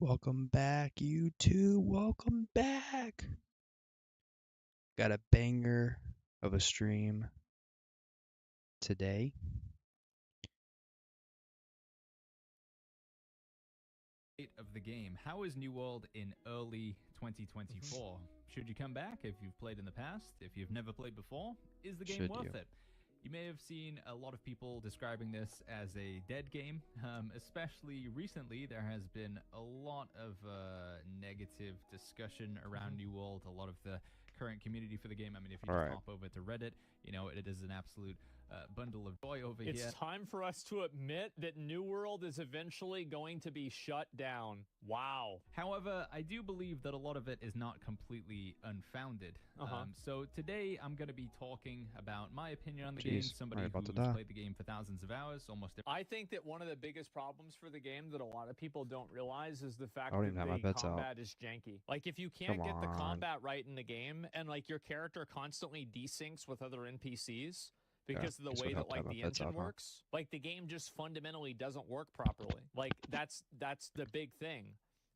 Welcome back, you two. Welcome back. Got a banger of a stream today. Of the game. How is New World in early 2024? Should you come back if you've played in the past? If you've never played before, is the game worth it? You may have seen a lot of people describing this as a dead game, especially recently. There has been a lot of negative discussion around New World, a lot of the current community for the game. I mean, if you just hop over to Reddit, you know, it is an absolute bundle of joy over here. It's time for us to admit that New World is eventually going to be shut down. Wow. However, I do believe that a lot of it is not completely unfounded. So today I'm going to be talking about my opinion on the game, somebody who's played the game for thousands of hours, almost every. I think that one of the biggest problems for the game that a lot of people don't realize is the fact that the combat is janky. Like, if you can't get the combat right in the game, and like your character constantly desyncs with other NPCs, because of the way that like the engine works, like the game just fundamentally doesn't work properly. Like that's the big thing.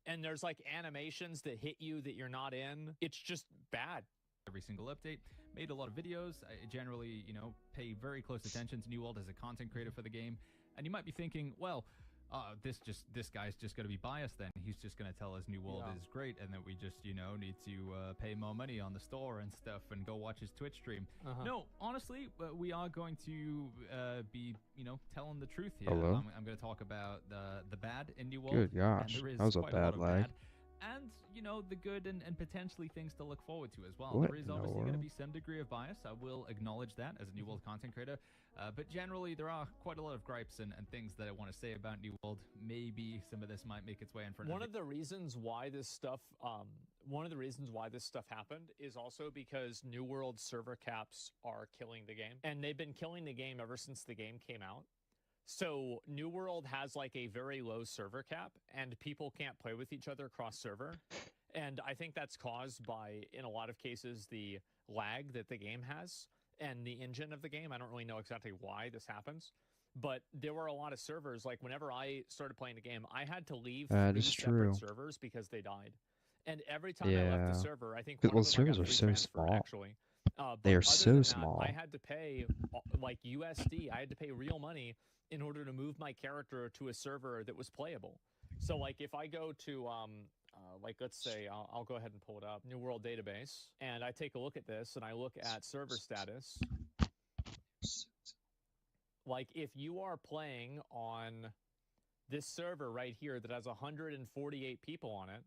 And there's like animations that hit you that you're not in. It's just bad. Every single update, made a lot of videos. I generally, you know, pay very close attention to New World as a content creator for the game. And you might be thinking, well, this guy's just going to be biased then. He's just going to tell us New World is great and that we just, you know, need to pay more money on the store and stuff and go watch his Twitch stream. No, honestly, we are going to be, you know, telling the truth here. I'm going to talk about the bad in New World. Good gosh, that was a bad lag. And, you know, the good and potentially things to look forward to as well. There is obviously going to be some degree of bias. I will acknowledge that as a New World content creator. But generally, there are quite a lot of gripes and things that I want to say about New World. Maybe some of this might make its way in front of One of the reasons why this stuff happened is also because New World server caps are killing the game. And they've been killing the game ever since the game came out. So New World has like a very low server cap and people can't play with each other across server. And I think that's caused by, in a lot of cases, the lag that the game has and the engine of the game. I don't really know exactly why this happens, but there were a lot of servers. Like whenever I started playing the game, I had to leave 3 separate servers because they died. And every time I left the server, I think servers are so small. Actually. They are so small. I had to pay like USD. I had to pay real money in order to move my character to a server that was playable. So like if I go to like let's say I'll go ahead and pull it up, New World database, and I take a look at this and I look at server status. Like if you are playing on this server right here that has 148 people on it,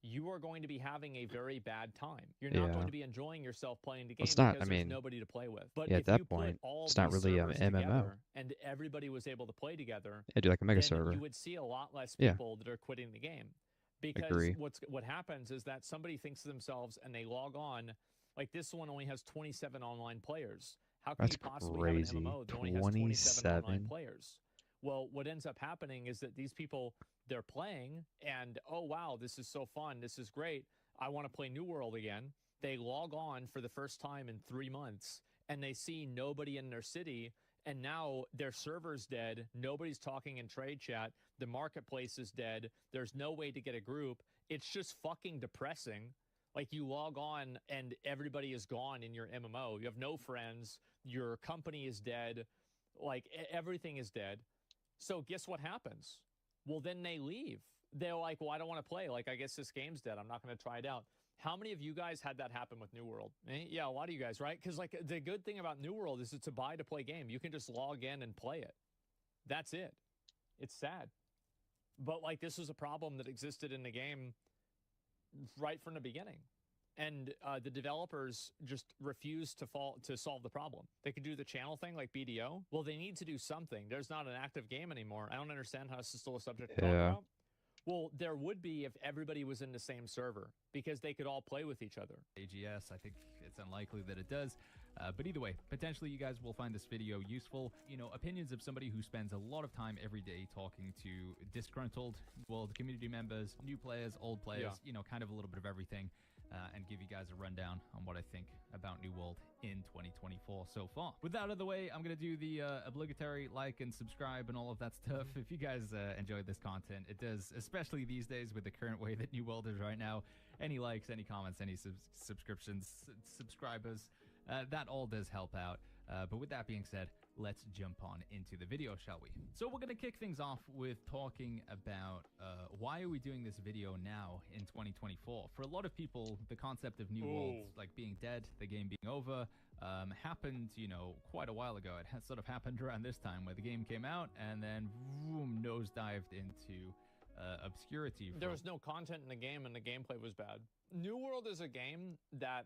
you are going to be having a very bad time. You're not going to be enjoying yourself playing the game because there's nobody to play with. But at that point, it's not really an MMO. And everybody was able to play together. Yeah, do like a mega server. You would see a lot less people that are quitting the game. Because what happens is that somebody thinks to themselves and they log on. Like this one only has 27 online players. How can you possibly have an MMO that only has 27 online players? Well, what ends up happening is that these people, they're playing and, oh, wow, this is so fun. This is great. I want to play New World again. They log on for the first time in 3 months and they see nobody in their city. And now their server's dead. Nobody's talking in trade chat. The marketplace is dead. There's no way to get a group. It's just fucking depressing. Like you log on and everybody is gone in your MMO. You have no friends. Your company is dead. Like everything is dead. So guess what happens? Well, then they leave. They're like, well, I don't want to play. Like, I guess this game's dead. I'm not going to try it out. How many of you guys had that happen with New World? Yeah, a lot of you guys, right? Because like the good thing about New World is it's a buy to play game. You can just log in and play it. That's it. It's sad. But like this was a problem that existed in the game right from the beginning. And the developers just refused to solve the problem. They could do the channel thing like BDO. Well, they need to do something. There's not an active game anymore. I don't understand how this is still a subject to talk about. Well, there would be if everybody was in the same server because they could all play with each other. AGS, I think it's unlikely that it does. But either way, potentially you guys will find this video useful. You know, opinions of somebody who spends a lot of time every day talking to disgruntled, well, the community members, new players, old players, you know, kind of a little bit of everything. and give you guys a rundown on what I think about New World in 2024 so far. With that out of the way, I'm going to do the obligatory like and subscribe and all of that stuff. If you guys enjoy this content, it does, especially these days with the current way that New World is right now. Any likes, any comments, any subscriptions, subscribers, that all does help out. But with that being said, let's jump on into the video, shall we? So we're going to kick things off with talking about why are we doing this video now in 2024? For a lot of people, the concept of New World like being dead, the game being over, happened, you know, quite a while ago. It has sort of happened around this time where the game came out and then boom, nosedived into obscurity. There was no content in the game and the gameplay was bad. New World is a game that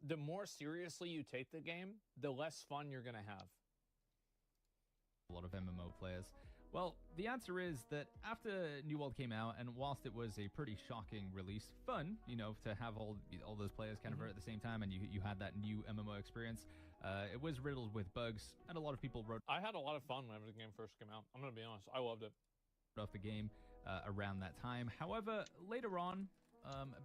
the more seriously you take the game, the less fun you're going to have. A lot of MMO players. Well, the answer is that after New World came out, and whilst it was a pretty shocking release, fun, you know, to have all those players kind of at the same time, and you had that new MMO experience, it was riddled with bugs, and a lot of people wrote... I had a lot of fun whenever the game first came out. I'm going to be honest. I loved it. ...off the game around that time. However, later on,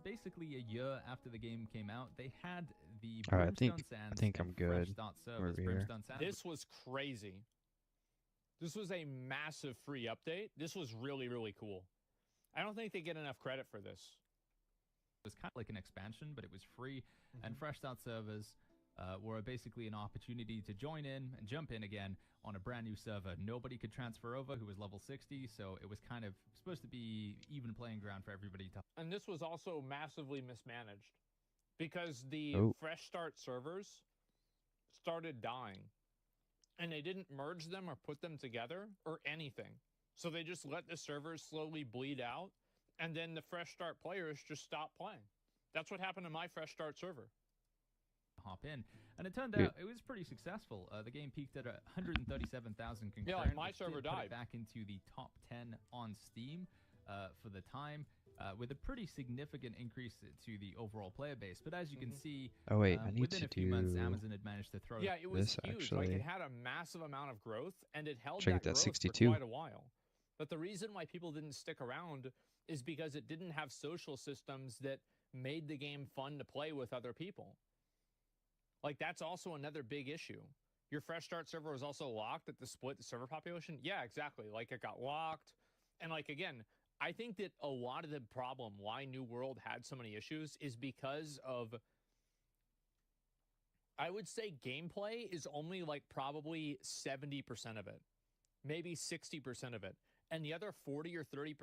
basically a year after the game came out, they had the Brimstone Sands. I think I'm good over here. This was crazy. This was a massive free update. This was really, really cool. I don't think they get enough credit for this. It was kind of like an expansion, but it was free. And Fresh Start servers were basically an opportunity to join in and jump in again on a brand new server. Nobody could transfer over who was level 60, so it was kind of supposed to be even playing ground for everybody to... And this was also massively mismanaged because the Fresh Start servers started dying. And they didn't merge them or put them together or anything. So they just let the servers slowly bleed out, and then the Fresh Start players just stopped playing. That's what happened to my Fresh Start server. Hop in, and it turned out it was pretty successful. The game peaked at 137,000 concurrent. Yeah, like my server died. Back into the top 10 on Steam for the time, with a pretty significant increase to the overall player base. But as you can see, within a few months, Amazon had managed to throw it was huge. Actually. Like, it had a massive amount of growth, and it held that growth 62 for quite a while. But the reason why people didn't stick around is because it didn't have social systems that made the game fun to play with other people. Like, that's also another big issue. Your Fresh Start server was also locked at the split server population. Yeah, exactly. Like, it got locked. And, like, again, I think that a lot of the problem why New World had so many issues is because of, I would say gameplay is only like probably 70% of it, maybe 60% of it. And the other 40 or 30%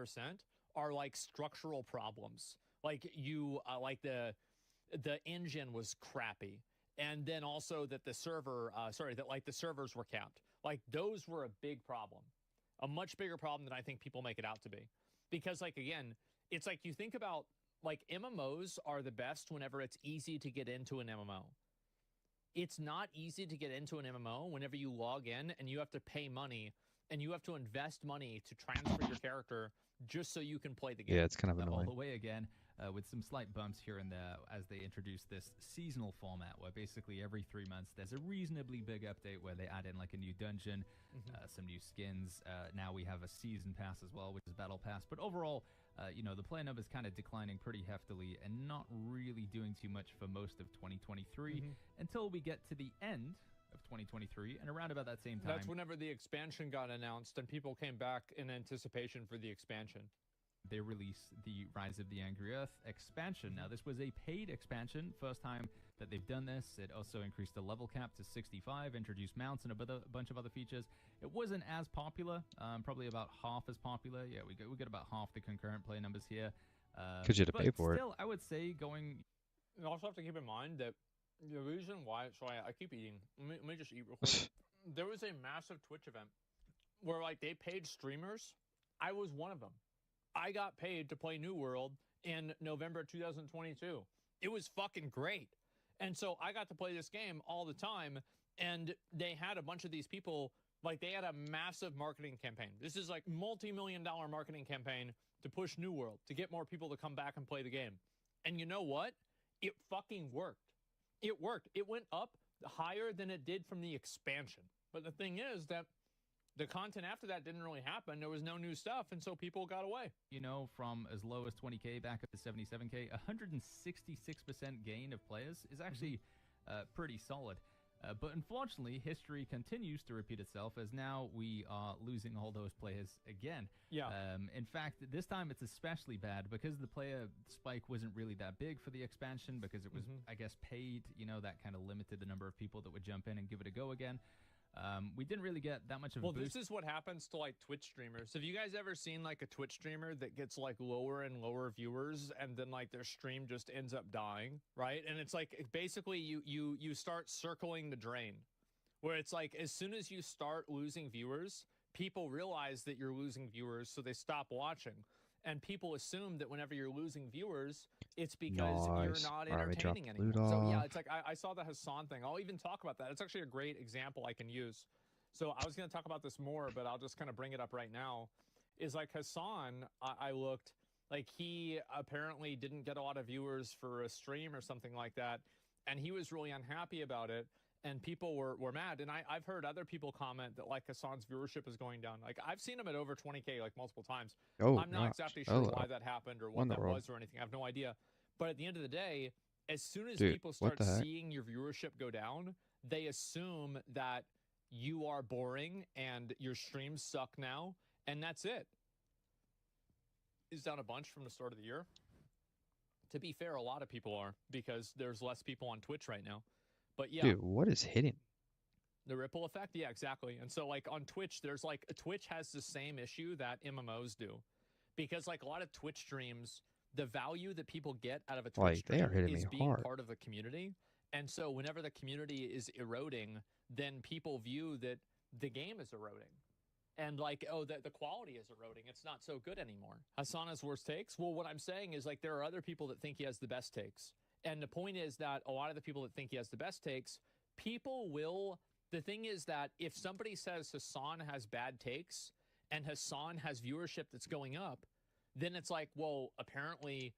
are like structural problems. Like like the engine was crappy. And then also that the server, that like the servers were capped. Like those were a big problem, a much bigger problem than I think people make it out to be. Because, like, again, it's like you think about, like, MMOs are the best whenever it's easy to get into an MMO. It's not easy to get into an MMO whenever you log in and you have to pay money and you have to invest money to transfer your character just so you can play the game. Yeah, it's kind of annoying. All the way again, with some slight bumps here and there as they introduce this seasonal format where basically every 3 months there's a reasonably big update where they add in like a new dungeon, some new skins. Now we have a season pass as well, which is Battle Pass. But overall, you know, the player number is kind of declining pretty heftily and not really doing too much for most of 2023 until we get to the end of 2023 and around about that same time. That's whenever the expansion got announced and people came back in anticipation for the expansion. They released the Rise of the Angry Earth expansion. Now, this was a paid expansion. First time that they've done this. It also increased the level cap to 65, introduced mounts and a bunch of other features. It wasn't as popular, probably about half as popular. Yeah, we got about half the concurrent play numbers here. Because you had to pay for it. Still, I would say going... You also have to keep in mind that the reason why... So I keep eating. Let me just eat real quick. There was a massive Twitch event where, like, they paid streamers. I was one of them. I got paid to play New World in November 2022. It was fucking great. And so I got to play this game all the time, and they had a bunch of these people, like they had a massive marketing campaign. This is like multi-million-dollar marketing campaign to push New World, to get more people to come back and play the game. And you know what? It fucking worked. It worked. It went up higher than it did from the expansion. But the thing is that the content after that didn't really happen. There was no new stuff, and so people got away. You know, from as low as 20K back up to 77K, 166% gain of players is actually pretty solid. But unfortunately, history continues to repeat itself as now we are losing all those players again. Yeah. In fact, this time it's especially bad because the player spike wasn't really that big for the expansion because it was, I guess, paid. You know, that kind of limited the number of people that would jump in and give it a go again. We didn't really get that much of a boost. Well, this is what happens to like Twitch streamers. Have you guys ever seen like a Twitch streamer that gets like lower and lower viewers and then like their stream just ends up dying, right? And it's like basically you start circling the drain where it's like as soon as you start losing viewers, people realize that you're losing viewers, so they stop watching. And people assume that whenever you're losing viewers, it's because you're not entertaining anymore. So yeah, it's like I saw the Hassan thing. I'll even talk about that. It's actually a great example I can use. So I was going to talk about this more, but I'll just kind of bring it up right now. Is like Hassan, I looked like he apparently didn't get a lot of viewers for a stream or something like that. And he was really unhappy about it. And people were mad. And I've heard other people comment that like Hassan's viewership is going down. Like I've seen him at over 20K like multiple times. I'm not exactly sure why that happened or what that was or anything. I have no idea. But at the end of the day, as soon as people start seeing your viewership go down, they assume that you are boring and your streams suck now. And that's it. Is down a bunch from the start of the year. To be fair, a lot of people are because there's less people on Twitch right now. But yeah. Dude, what is hitting? The ripple effect? Yeah, exactly. And so like on Twitch, there's like Twitch has the same issue that MMOs do. Because like a lot of Twitch streams, the value that people get out of a Twitch stream is being part of a community. And so whenever the community is eroding, then people view that the game is eroding. And like, oh, the quality is eroding. It's not so good anymore. Hasana's worst takes? Well, what I'm saying is like there are other people that think he has the best takes. And the point is that a lot of the people that think he has the best takes, people will... The thing is that if somebody says Hassan has bad takes and Hassan has viewership that's going up, then it's like, well, apparently,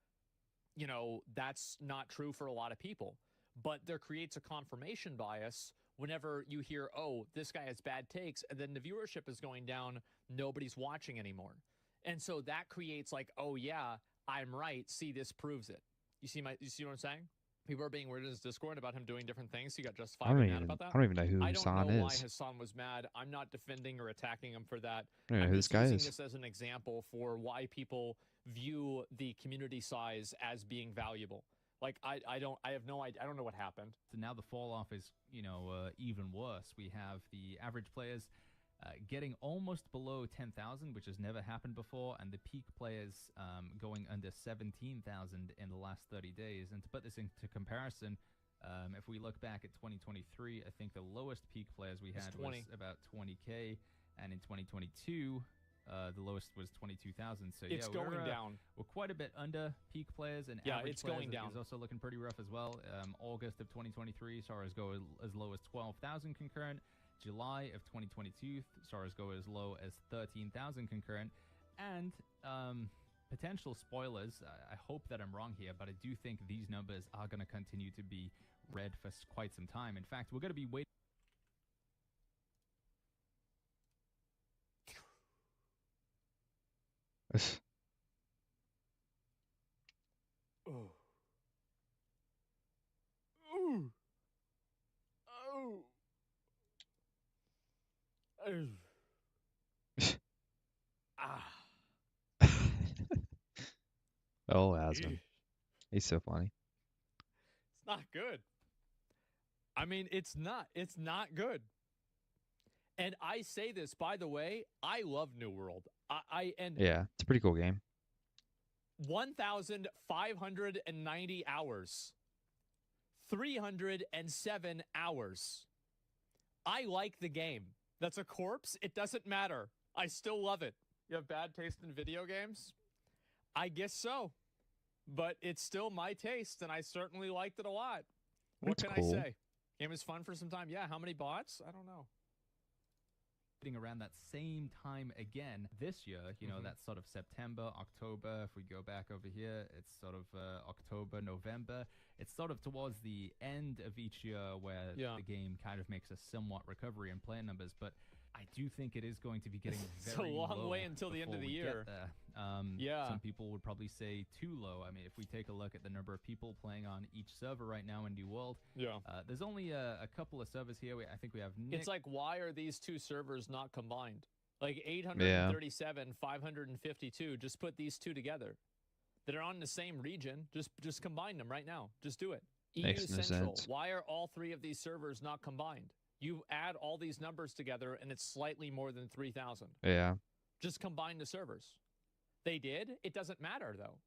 you know, that's not true for a lot of people. But there creates a confirmation bias whenever you hear, oh, this guy has bad takes, and then the viewership is going down, nobody's watching anymore. And so that creates like, oh, yeah, I'm right. See, this proves it. You see what I'm saying? People are being weird in his Discord about him doing different things. He got justifiably mad about that. I don't even know who Hassan is. I don't know why Hassan was mad. I'm not defending or attacking him for that. I don't know who this guy is. I'm just using this as an example for why people view the community size as being valuable. Like I have no idea. I don't know what happened. So now the fall off is, you know, even worse. We have the average players getting almost below 10,000, which has never happened before, and the peak players going under 17,000 in the last 30 days. And to put this into comparison, if we look back at 2023, I think the lowest peak players we had was about 20K, and in 2022, the lowest was 22,000. So it's going down. We're quite a bit under peak players, and yeah, average it's going down. Is also looking pretty rough as well. August of 2023 saw us go as low as 12,000 concurrent. July of 2022 saw us go as low as 13,000 concurrent. And potential spoilers, I hope that I'm wrong here, but I do think these numbers are going to continue to be red for quite some time. In fact, we're going to be waiting. Oh. Ooh. Oh. Oh, Asman. He's so funny. It's not good. I mean, it's not good. And I say this, by the way, I love New World. Yeah, it's a pretty cool game. 1,590 hours. 307 hours. I like the game. That's a corpse. It doesn't matter. I still love it. You have bad taste in video games? I guess so. But it's still my taste, and I certainly liked it a lot. What can I say? Game is fun for some time. Yeah, how many bots? I don't know. Around that same time again this year, you know, that's sort of September, October. If we go back over here, it's sort of October, November. It's sort of towards the end of each year where the game kind of makes a somewhat recovery in player numbers. But I do think it is going to be getting it's very a long low way until the end of the year. Yeah. Some people would probably say too low. I mean, if we take a look at the number of people playing on each server right now in New World, there's only a couple of servers here. I think we have Nick. It's like, why are these two servers not combined? Like 837, 552. Just put these two together that are on the same region. Just combine them right now. Just do it. Makes EU no Central. sense. Why are all three of these servers not combined? You add all these numbers together, and it's slightly more than 3,000. Yeah. Just combine the servers. They did. It doesn't matter, though.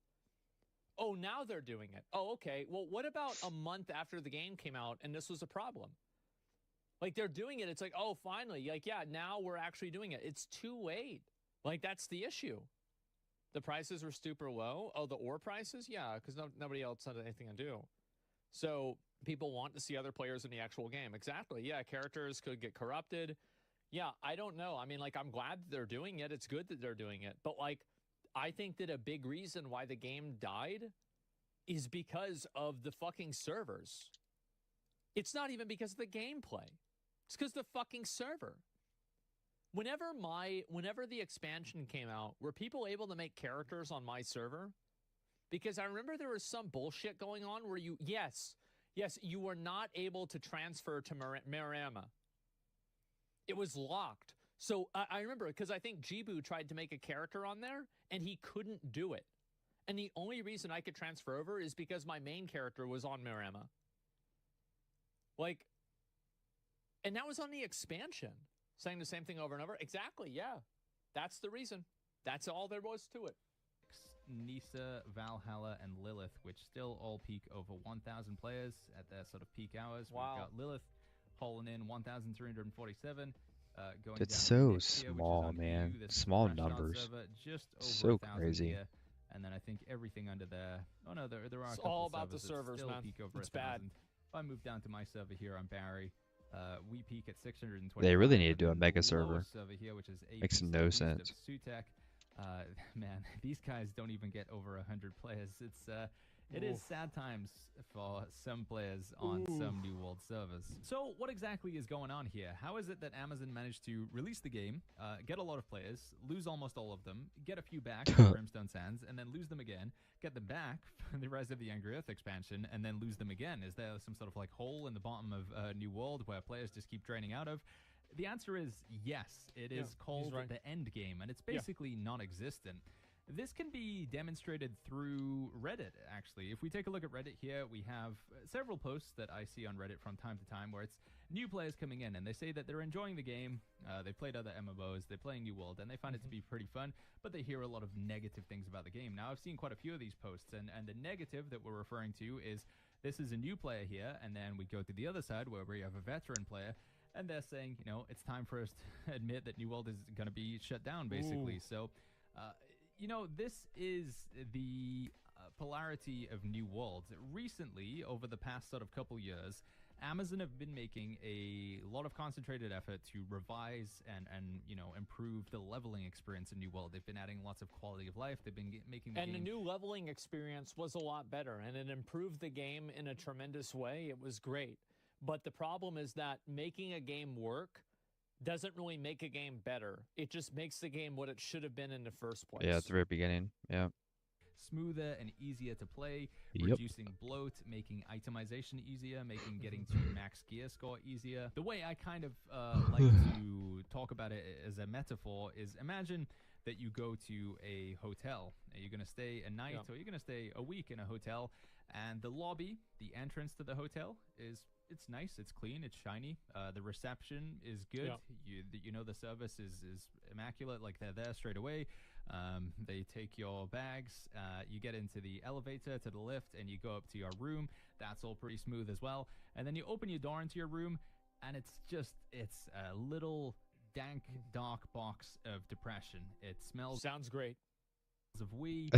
Oh, now they're doing it. Oh, okay. Well, what about a month after the game came out, and this was a problem? Like, they're doing it. It's like, oh, finally. Like, yeah, now we're actually doing it. It's too late. Like, that's the issue. The prices were super low. Oh, the ore prices? Yeah, because nobody else had anything to do. So people want to see other players in the actual game. Exactly. Yeah, characters could get corrupted. Yeah, I don't know. I mean, like, I'm glad that they're doing it. It's good that they're doing it. But, like, I think that a big reason why the game died is because of the fucking servers. It's not even because of the gameplay. It's because the fucking server. Whenever the expansion came out, were people able to make characters on my server? Because I remember there was some bullshit going on where yes, you were not able to transfer to Marama. It was locked. So I remember, because I think Jibu tried to make a character on there, and he couldn't do it. And the only reason I could transfer over is because my main character was on Marama. Like, and that was on the expansion. Saying the same thing over and over. Exactly, yeah. That's the reason. That's all there was to it. Nisa, Valhalla, and Lilith, which still all peak over 1,000 players at their sort of peak hours. Wow. We've got Lilith hauling in 1,347. Going it's down so small, man. Small numbers. Server, just over so crazy. Here. And then I think everything under there. Oh no, there are. It's a couple all about the servers, servers, man. Peak over it's 1,000. bad. If I move down to my server here on Barry, we peak at 620. They really need to do a mega server. Here, which is Makes no sense. Sutek. Man, these guys don't even get over 100 players. It is sad times for some players on some New World servers. So what exactly is going on here? How is it that Amazon managed to release the game, get a lot of players, lose almost all of them, get a few back for Brimstone Sands, and then lose them again, get them back for the Rise of the Angry Earth expansion, and then lose them again? Is there some sort of like hole in the bottom of New World where players just keep draining out of? The answer is yes. It is called the end game, and it's basically non-existent. This can be demonstrated through Reddit, actually. If we take a look at Reddit here, we have several posts that I see on Reddit from time to time where it's new players coming in, and they say that they're enjoying the game, they've played other MMOs, they're playing New World, and they find it to be pretty fun, but they hear a lot of negative things about the game. Now, I've seen quite a few of these posts, and the negative that we're referring to is this is a new player here, and then we go to the other side where we have a veteran player, and they're saying, you know, it's time for us to admit that New World is going to be shut down, basically. So, you know, this is the polarity of New World. Recently, over the past sort of couple years, Amazon have been making a lot of concentrated effort to revise and you know, improve the leveling experience in New World. They've been adding lots of quality of life. They've been making the game... the new leveling experience was a lot better, and it improved the game in a tremendous way. It was great. But the problem is that making a game work doesn't really make a game better. It just makes the game what it should have been in the first place. Yeah, at the very beginning. Yeah. Smoother and easier to play, reducing bloat, making itemization easier, making getting to max gear score easier. The way I kind of like to talk about it as a metaphor is, imagine that you go to a hotel. You're going to stay a night or you're going to stay a week in a hotel, and the lobby, the entrance to the hotel it's nice, it's clean, it's shiny. The reception is good. You know the service is immaculate. Like, they're there straight away. They take your bags. You get into the elevator to the lift, and you go up to your room. That's all pretty smooth as well. And then you open your door into your room, and it's a little dank, dark box of depression. It smells... Sounds great. of we.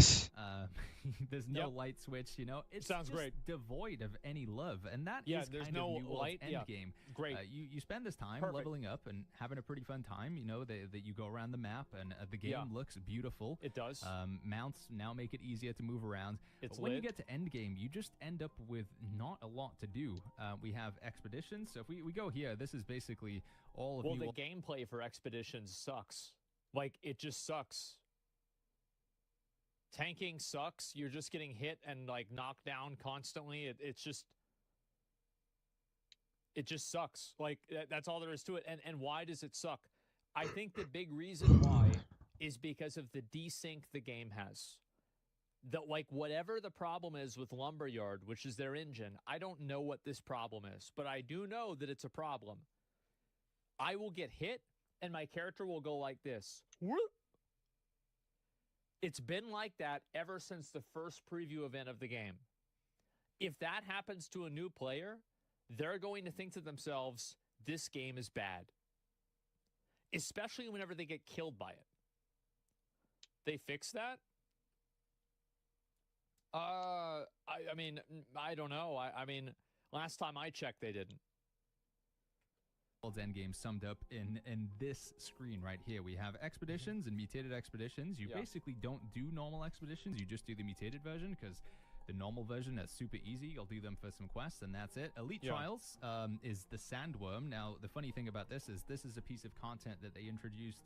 There's no light switch, you know. It sounds just great. Devoid of any love, and that is there's kind no of New World's light. end game. Great. You spend this time leveling up and having a pretty fun time. You know that you go around the map, and the game looks beautiful. It does. Mounts now make it easier to move around. It's when you get to end game, you just end up with not a lot to do. We have expeditions, so if we go here, this is basically all of. Well, the gameplay for expeditions sucks. Like, it just sucks. Tanking sucks. You're just getting hit and like knocked down constantly. It just sucks. Like, that's all there is to it. And why does it suck? I think the big reason why is because of the desync the game has. That, like, whatever the problem is with Lumberyard, which is their engine, I don't know what this problem is, but I do know that it's a problem. I will get hit and my character will go like this. Whoop. It's been like that ever since the first preview event of the game. If that happens to a new player, they're going to think to themselves, this game is bad. Especially whenever they get killed by it. They fix that? I mean, I don't know. I mean, last time I checked, they didn't. World's Endgame summed up in this screen right here. We have expeditions and mutated expeditions. You basically don't do normal expeditions. You just do the mutated version because the normal version is super easy. You'll do them for some quests and that's it. Elite Trials is the Sandworm. Now, the funny thing about this is a piece of content that they introduced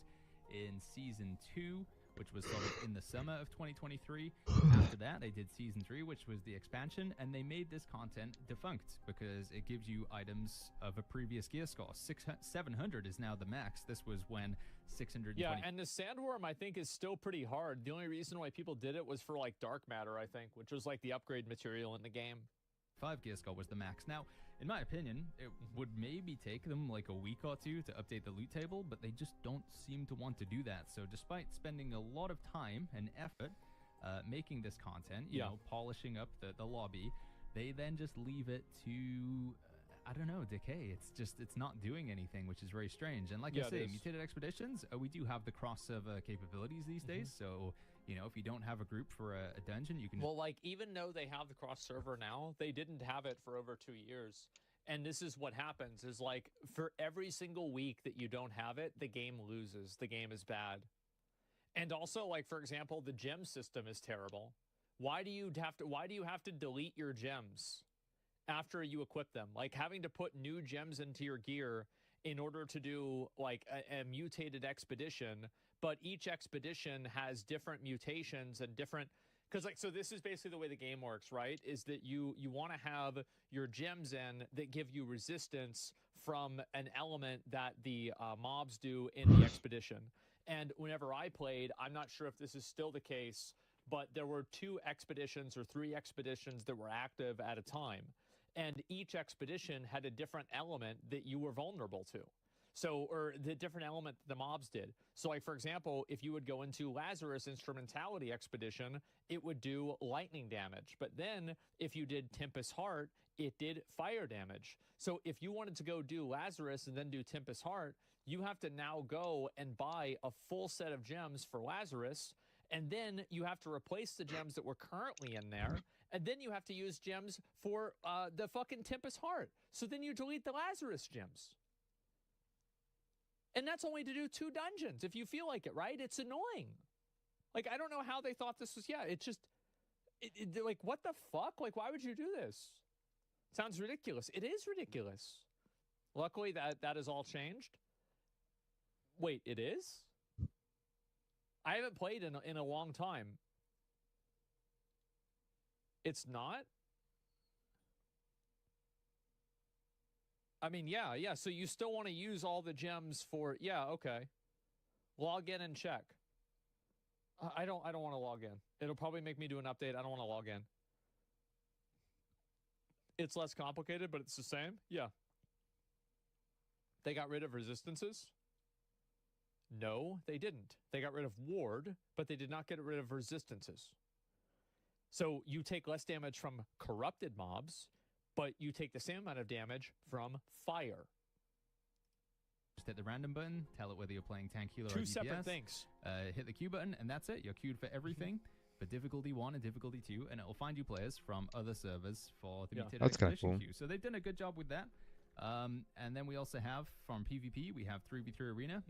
in Season 2, which was sort of in the summer of 2023. After that, they did Season 3, which was the expansion, and they made this content defunct because it gives you items of a previous gear score. 700 is now the max. This was when 620. Yeah, and the Sandworm, I think, is still pretty hard. The only reason why people did it was for, like, dark matter, I think, which was, like, the upgrade material in the game. 5 gear score was the max. Now, in my opinion, it would maybe take them like a week or two to update the loot table, but they just don't seem to want to do that. So despite spending a lot of time and effort making this content, you know, polishing up the lobby, they then just leave it to, I don't know, decay. It's not doing anything, which is very strange. And like I say, Mutated Expeditions, we do have the cross-server capabilities these days, so you know, if you don't have a group for a dungeon, you can... Well, like, even though they have the cross-server now, they didn't have it for over 2 years. And this is what happens, is, like, for every single week that you don't have it, the game loses. The game is bad. And also, like, for example, the gem system is terrible. Why do you have to delete your gems after you equip them? Like, having to put new gems into your gear in order to do, like, a mutated expedition... But each expedition has different mutations and different... Because, like, so this is basically the way the game works, right? Is that you want to have your gems in that give you resistance from an element that the mobs do in the expedition. And whenever I played, I'm not sure if this is still the case, but there were 2 expeditions or 3 expeditions that were active at a time. And each expedition had a different element that you were vulnerable to. So, or the different element the mobs did. So, like, for example, if you would go into Lazarus Instrumentality Expedition, it would do lightning damage. But then, if you did Tempest Heart, it did fire damage. So, if you wanted to go do Lazarus and then do Tempest Heart, you have to now go and buy a full set of gems for Lazarus, and then you have to replace the gems that were currently in there, and then you have to use gems for the fucking Tempest Heart. So then you delete the Lazarus gems. And that's only to do 2 dungeons, if you feel like it, right? It's annoying. Like, I don't know how they thought this was, it's just, like, what the fuck? Like, why would you do this? Sounds ridiculous. It is ridiculous. Luckily, that is all changed. Wait, it is? I haven't played in a long time. It's not? I mean, yeah. So you still want to use all the gems for... Yeah, okay. Log in and check. I don't want to log in. It'll probably make me do an update. I don't want to log in. It's less complicated, but it's the same. Yeah. They got rid of resistances? No, they didn't. They got rid of ward, but they did not get rid of resistances. So you take less damage from corrupted mobs, but you take the same amount of damage from fire. Just hit the random button, tell it whether you're playing tank healer or DPS. Two separate things. Hit the Q button, and that's it. You're queued for everything. For difficulty 1 and difficulty 2, and it will find you players from other servers for the mutated expedition queue. So they've done a good job with that. And then we also have, from PvP, we have 3v3 Arena.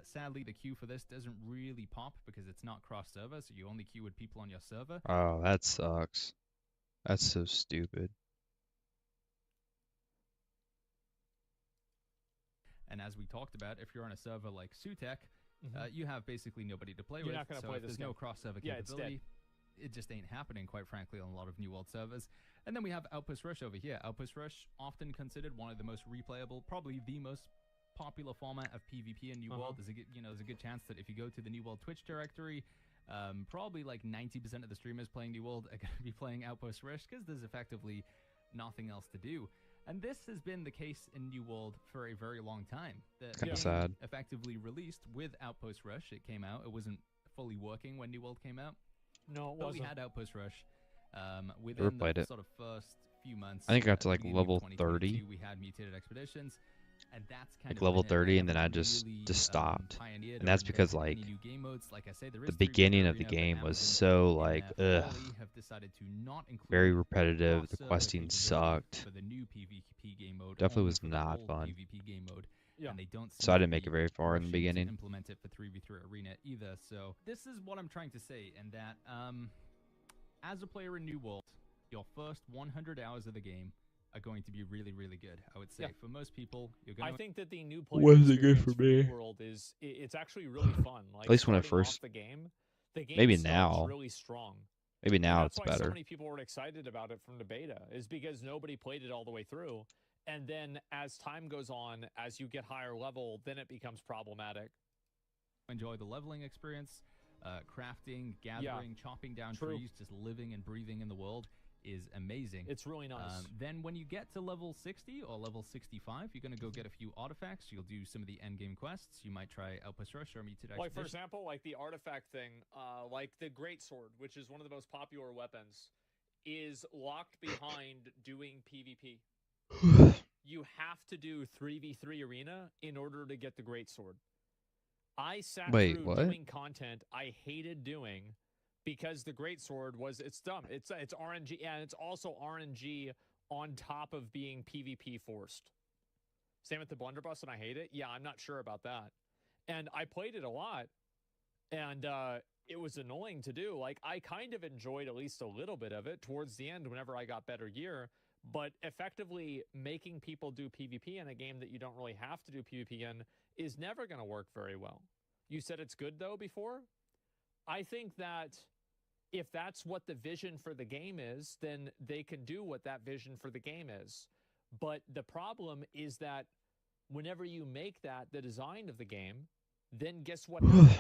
Sadly, the queue for this doesn't really pop because it's not cross-server, so you only queue with people on your server. Oh, that sucks. That's so stupid. And as we talked about, if you're on a server like Sutek, you have basically nobody to play with. You're not going to play this game. There's no cross-server capability. It just ain't happening, quite frankly, on a lot of New World servers. And then we have Outpost Rush over here. Outpost Rush, often considered one of the most replayable, probably the most popular format of PvP in New World. There's a good chance that if you go to the New World Twitch directory, probably like 90% of the streamers playing New World are going to be playing Outpost Rush because there's effectively nothing else to do. And this has been the case in New World for a very long time. It's kind of sad. Effectively released with Outpost Rush. It came out. It wasn't fully working when New World came out. No, it wasn't. But we had Outpost Rush within the sort of first few months. I think I got to like level 30. We had Mutated Expeditions. And that's kind of level 30, and then I just stopped. And that's because like the beginning of the game was so like very repetitive. The questing sucked. Definitely was not fun. Yeah. And they don't so I didn't make it very far in the beginning. Implement it for 3v3 Arena either. So this is what I'm trying to say, in that as a player in New World, your first 100 hours of the game are going to be really, really good. I would say for most people, you're going. I think that the new player experience for me? World is it's actually really fun. Like at least when I first the game maybe now really strong. Maybe now it's better. That's why so many people were excited about it from the beta, is because nobody played it all the way through. And then as time goes on, as you get higher level, then it becomes problematic. Enjoy the leveling experience, crafting, gathering, chopping down trees, just living and breathing in the world is amazing. It's really nice. Then when you get to level 60 or level 65, you're going to go get a few artifacts. You'll do some of the endgame quests. You might try Outpost Rush or Mutated Expedition. Like, for example, like the artifact thing, like the Greatsword, which is one of the most popular weapons, is locked behind doing PvP. You have to do 3v3 Arena in order to get the Greatsword. I sat through doing content I hated doing because the Greatsword was, it's dumb. It's RNG, and it's also RNG on top of being PvP forced. Same with the Blunderbuss, and I hate it. Yeah, I'm not sure about that. And I played it a lot, and it was annoying to do. Like, I kind of enjoyed at least a little bit of it towards the end whenever I got better gear. But effectively making people do PvP in a game that you don't really have to do PvP in is never going to work very well. You said it's good, though, before? I think that if that's what the vision for the game is, then they can do what that vision for the game is. But the problem is that whenever you make that the design of the game, then guess what happens?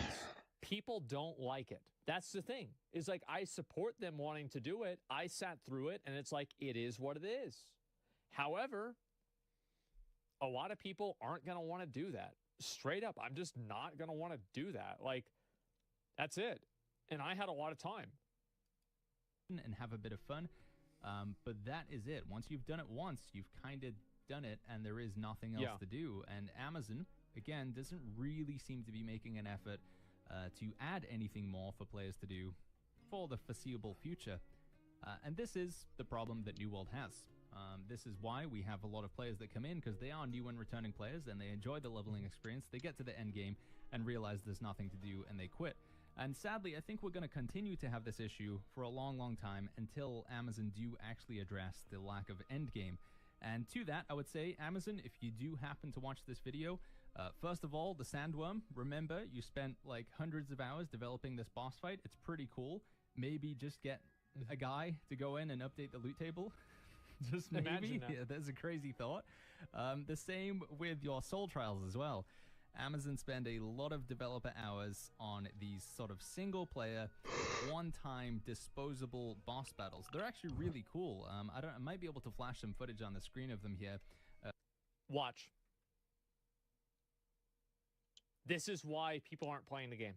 People don't like it. That's the thing. Is like, I support them wanting to do it. I sat through it, and it's like, it is what it is. However, a lot of people aren't going to want to do that. Straight up, I'm just not going to want to do that. Like, that's it. And I had a lot of time. And have a bit of fun. But that is it. Once you've done it once, you've kind of done it, and there is nothing else to do. And Amazon, again, doesn't really seem to be making an effort to add anything more for players to do for the foreseeable future. And this is the problem that New World has. This is why we have a lot of players that come in, because they are new and returning players, and they enjoy the leveling experience. They get to the end game and realize there's nothing to do, and they quit. And sadly, I think we're going to continue to have this issue for a long, long time until Amazon do actually address the lack of end game. And to that, I would say, Amazon, if you do happen to watch this video, first of all, the Sandworm, remember, you spent like hundreds of hours developing this boss fight. It's pretty cool. Maybe just get a guy to go in and update the loot table. Just maybe. Yeah, there's a crazy thought. The same with your Soul Trials as well. Amazon spend a lot of developer hours on these sort of single-player, one-time disposable boss battles. They're actually really cool. I might be able to flash some footage on the screen of them here. Watch. This is why people aren't playing the game.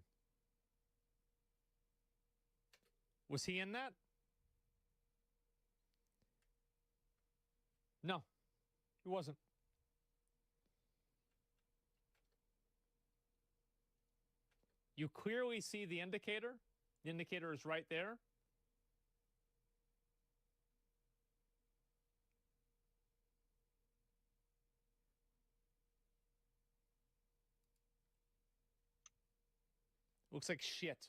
Was he in that? No, he wasn't. You clearly see the indicator. The indicator is right there. Looks like shit.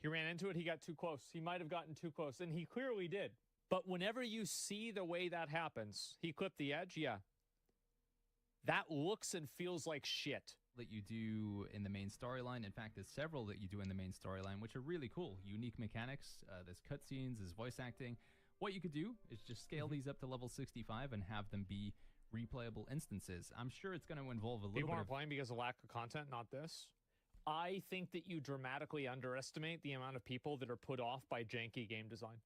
He ran into it. He got too close. He might have gotten too close, and he clearly did. But whenever you see the way that happens, he clipped the edge, yeah. That looks and feels like shit. That you do in the main storyline. In fact, there's several that you do in the main storyline, which are really cool. Unique mechanics. There's cutscenes, there's voice acting. What you could do is just scale these up to level 65 and have them be replayable instances. I'm sure it's going to involve a little People bit aren't playing because of lack of content, not this. I think that you dramatically underestimate the amount of people that are put off by janky game design.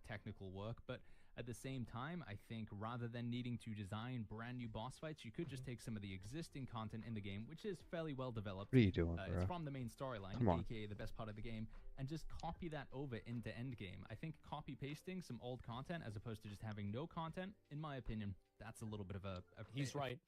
Technical work, but at the same time, I think rather than needing to design brand new boss fights, you could just take some of the existing content in the game, which is fairly well developed. What are you doing, bro? It's from the main storyline, aka the best part of the game, and just copy that over into endgame. I think copy-pasting some old content as opposed to just having no content, in my opinion, that's a little bit of a He's right.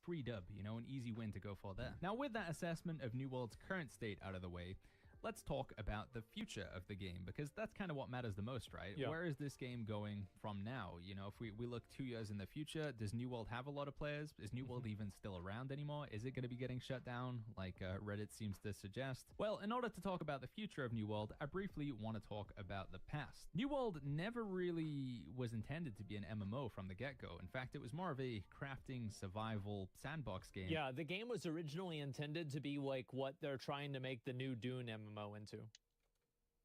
Free dub, you know, an easy win to go for there. Now, with that assessment of New World's current state out of the way, let's talk about the future of the game, because that's kind of what matters the most, right? Yeah. Where is this game going from now? You know, if we look 2 years in the future, does New World have a lot of players? Is New World even still around anymore? Is it going to be getting shut down like Reddit seems to suggest? Well, in order to talk about the future of New World, I briefly want to talk about the past. New World never really was intended to be an MMO from the get-go. In fact, it was more of a crafting survival sandbox game. Yeah, the game was originally intended to be like what they're trying to make the new Dune MMO into.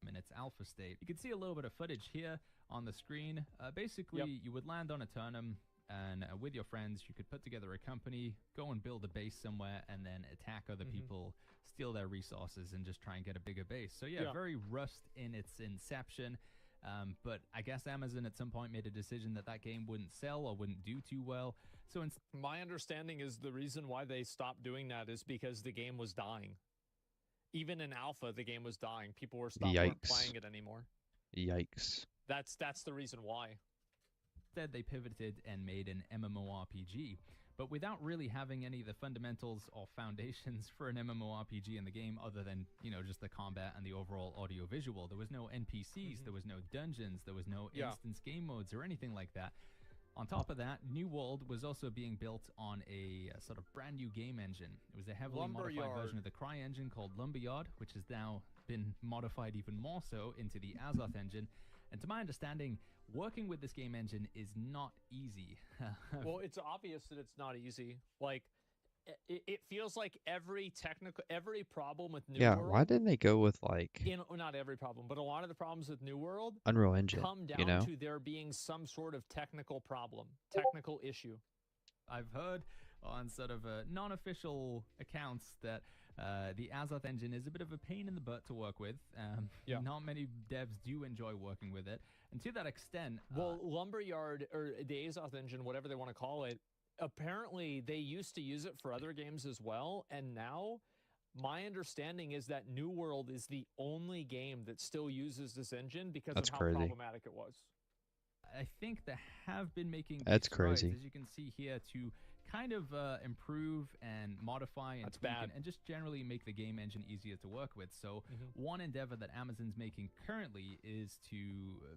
In its alpha state. You can see a little bit of footage here on the screen. Basically, you would land on a turnum, and with your friends, you could put together a company, go and build a base somewhere, and then attack other people, steal their resources, and just try and get a bigger base. So yeah, very Rust in its inception. But I guess Amazon at some point made a decision that that game wouldn't sell or wouldn't do too well. So my understanding is the reason why they stopped doing that is because the game was dying. Even in alpha, the game was dying. People weren't playing it anymore. Yikes. That's the reason why. Instead, they pivoted and made an MMORPG, but without really having any of the fundamentals or foundations for an MMORPG in the game, other than, you know, just the combat and the overall audio-visual. There was no NPCs, there was no dungeons, there was no instance game modes or anything like that. On top of that, New World was also being built on a sort of brand new game engine. It was a heavily modified version of the Cry engine called Lumberyard, which has now been modified even more so into the Azoth engine. And to my understanding, working with this game engine is not easy. Well, it's obvious that it's not easy. Like, it feels like every problem with New World. Yeah, why didn't they go with like? Not every problem, but a lot of the problems with New World Unreal Engine come down to there being some sort of technical problem, technical issue. I've heard on sort of non-official accounts that the Azoth engine is a bit of a pain in the butt to work with. Not many devs do enjoy working with it, and to that extent, well, Lumberyard or the Azoth engine, whatever they want to call it. Apparently, they used to use it for other games as well, and now my understanding is that New World is the only game that still uses this engine because of how problematic it was. I think they have been making that's crazy, as you can see here, to kind of improve and modify and tweak and just generally make the game engine easier to work with. So one endeavor that Amazon's making currently is to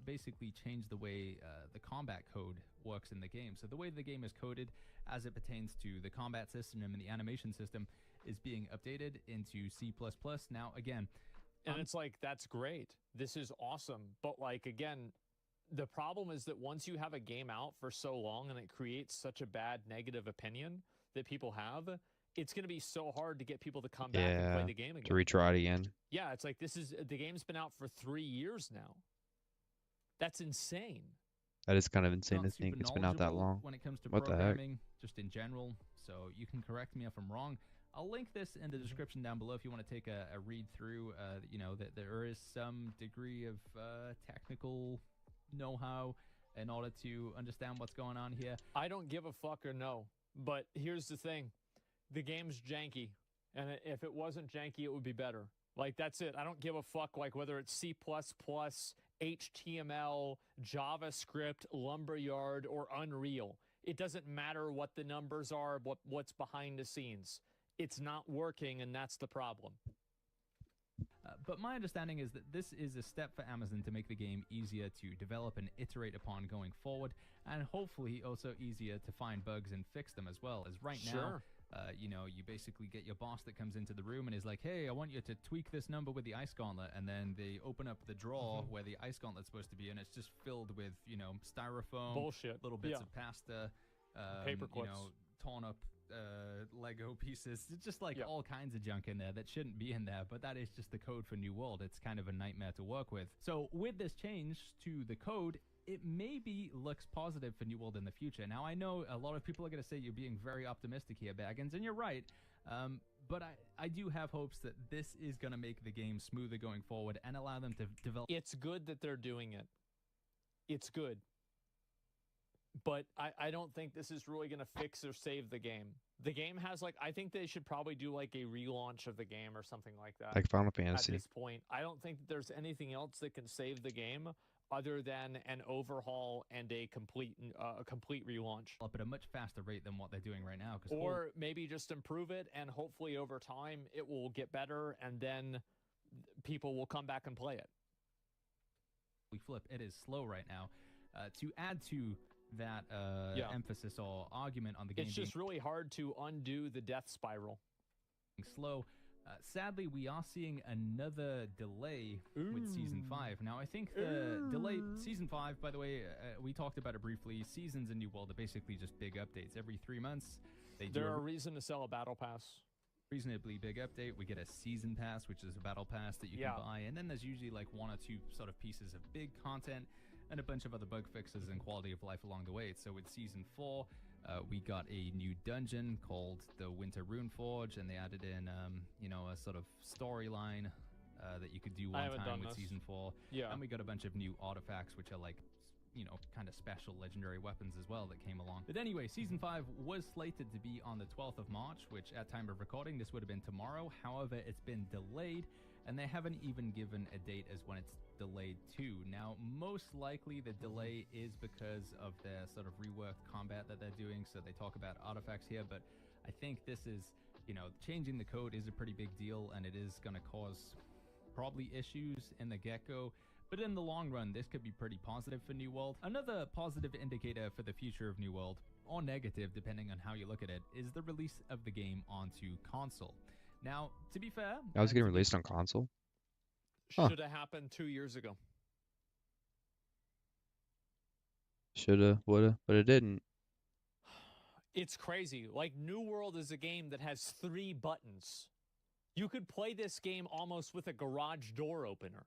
basically change the way the combat code works in the game. So the way the game is coded as it pertains to the combat system and the animation system is being updated into C++. Now, again, and it's like, that's great. This is awesome. But like, again, the problem is that once you have a game out for so long and it creates such a bad negative opinion that people have, it's going to be so hard to get people to come back and play the game again. To retry it again. Yeah, it's like the game's been out for 3 years now. That's insane. That is kind of insane to think it's been out that long. When it comes to programming, just in general, so you can correct me if I'm wrong. I'll link this in the description down below if you want to take a read through. You know, that there is some degree of technical know-how in order to understand what's going on here. I don't give a fuck or no, but here's the thing. The game's janky, and if it wasn't janky, it would be better. Like, that's it. I don't give a fuck, like, whether it's C++, HTML, JavaScript, Lumberyard, or Unreal. It doesn't matter what the numbers are, what's behind the scenes. it's not working, and that's the problem. But my understanding is that this is a step for Amazon to make the game easier to develop and iterate upon going forward, and hopefully also easier to find bugs and fix them as well. As right now, you know, you basically get your boss that comes into the room and is like, hey, I want you to tweak this number with the ice gauntlet, and then they open up the drawer where the ice gauntlet's supposed to be, and it's just filled with, you know, styrofoam, bullshit, little bits of pasta, paper clips, you know, torn up Lego pieces. It's just like all kinds of junk in there that shouldn't be in there, but that is just the code for New World. It's kind of a nightmare to work with. So with this change to the code, it maybe looks positive for New World in the future. Now, I know a lot of people are going to say you're being very optimistic here, Baggins, and you're right. But I do have hopes that this is going to make the game smoother going forward and allow them to develop. It's good that they're doing it. It's good. But I don't think this is really going to fix or save the game. The game has, like, I think they should probably do, like, a relaunch of the game or something like that. Like Final Fantasy. At this point, I don't think there's anything else that can save the game other than an overhaul and a complete relaunch. Up at a much faster rate than what they're doing right now. Or maybe just improve it, and hopefully over time it will get better, and then people will come back and play it. We flip. It is slow right now. To add to that emphasis or argument on the game, it's just really hard to undo the death spiral. Slow. Sadly, we are seeing another delay with Season 5. Now, I think the delay... Season 5, by the way, we talked about it briefly. Seasons in New World are basically just big updates. Every 3 months, they do a reason to sell a battle pass. Reasonably big update. We get a season pass, which is a battle pass that you can buy. And then there's usually like 1 or 2 sort of pieces of big content and a bunch of other bug fixes and quality of life along the way. So with Season 4... we got a new dungeon called the Winter Rune Forge, and they added in, you know, a sort of storyline that you could do one time with Season 4. Yeah. And we got a bunch of new artifacts, which are like, you know, kind of special legendary weapons as well that came along. But anyway, Season 5 was slated to be on the 12th of March, which at time of recording, this would have been tomorrow. However, it's been delayed, and they haven't even given a date as when it's delayed to. Now, most likely the delay is because of their sort of reworked combat that they're doing, so they talk about artifacts here, but I think this is, you know, changing the code is a pretty big deal, and it is going to cause probably issues in the get-go, but in the long run, this could be pretty positive for New World. Another positive indicator for the future of New World, or negative depending on how you look at it, is the release of the game onto console. Now, to be fair... That was getting released on console? Should have happened 2 years ago. Shoulda, woulda, but it didn't. It's crazy. Like, New World is a game that has 3 buttons. You could play this game almost with a garage door opener.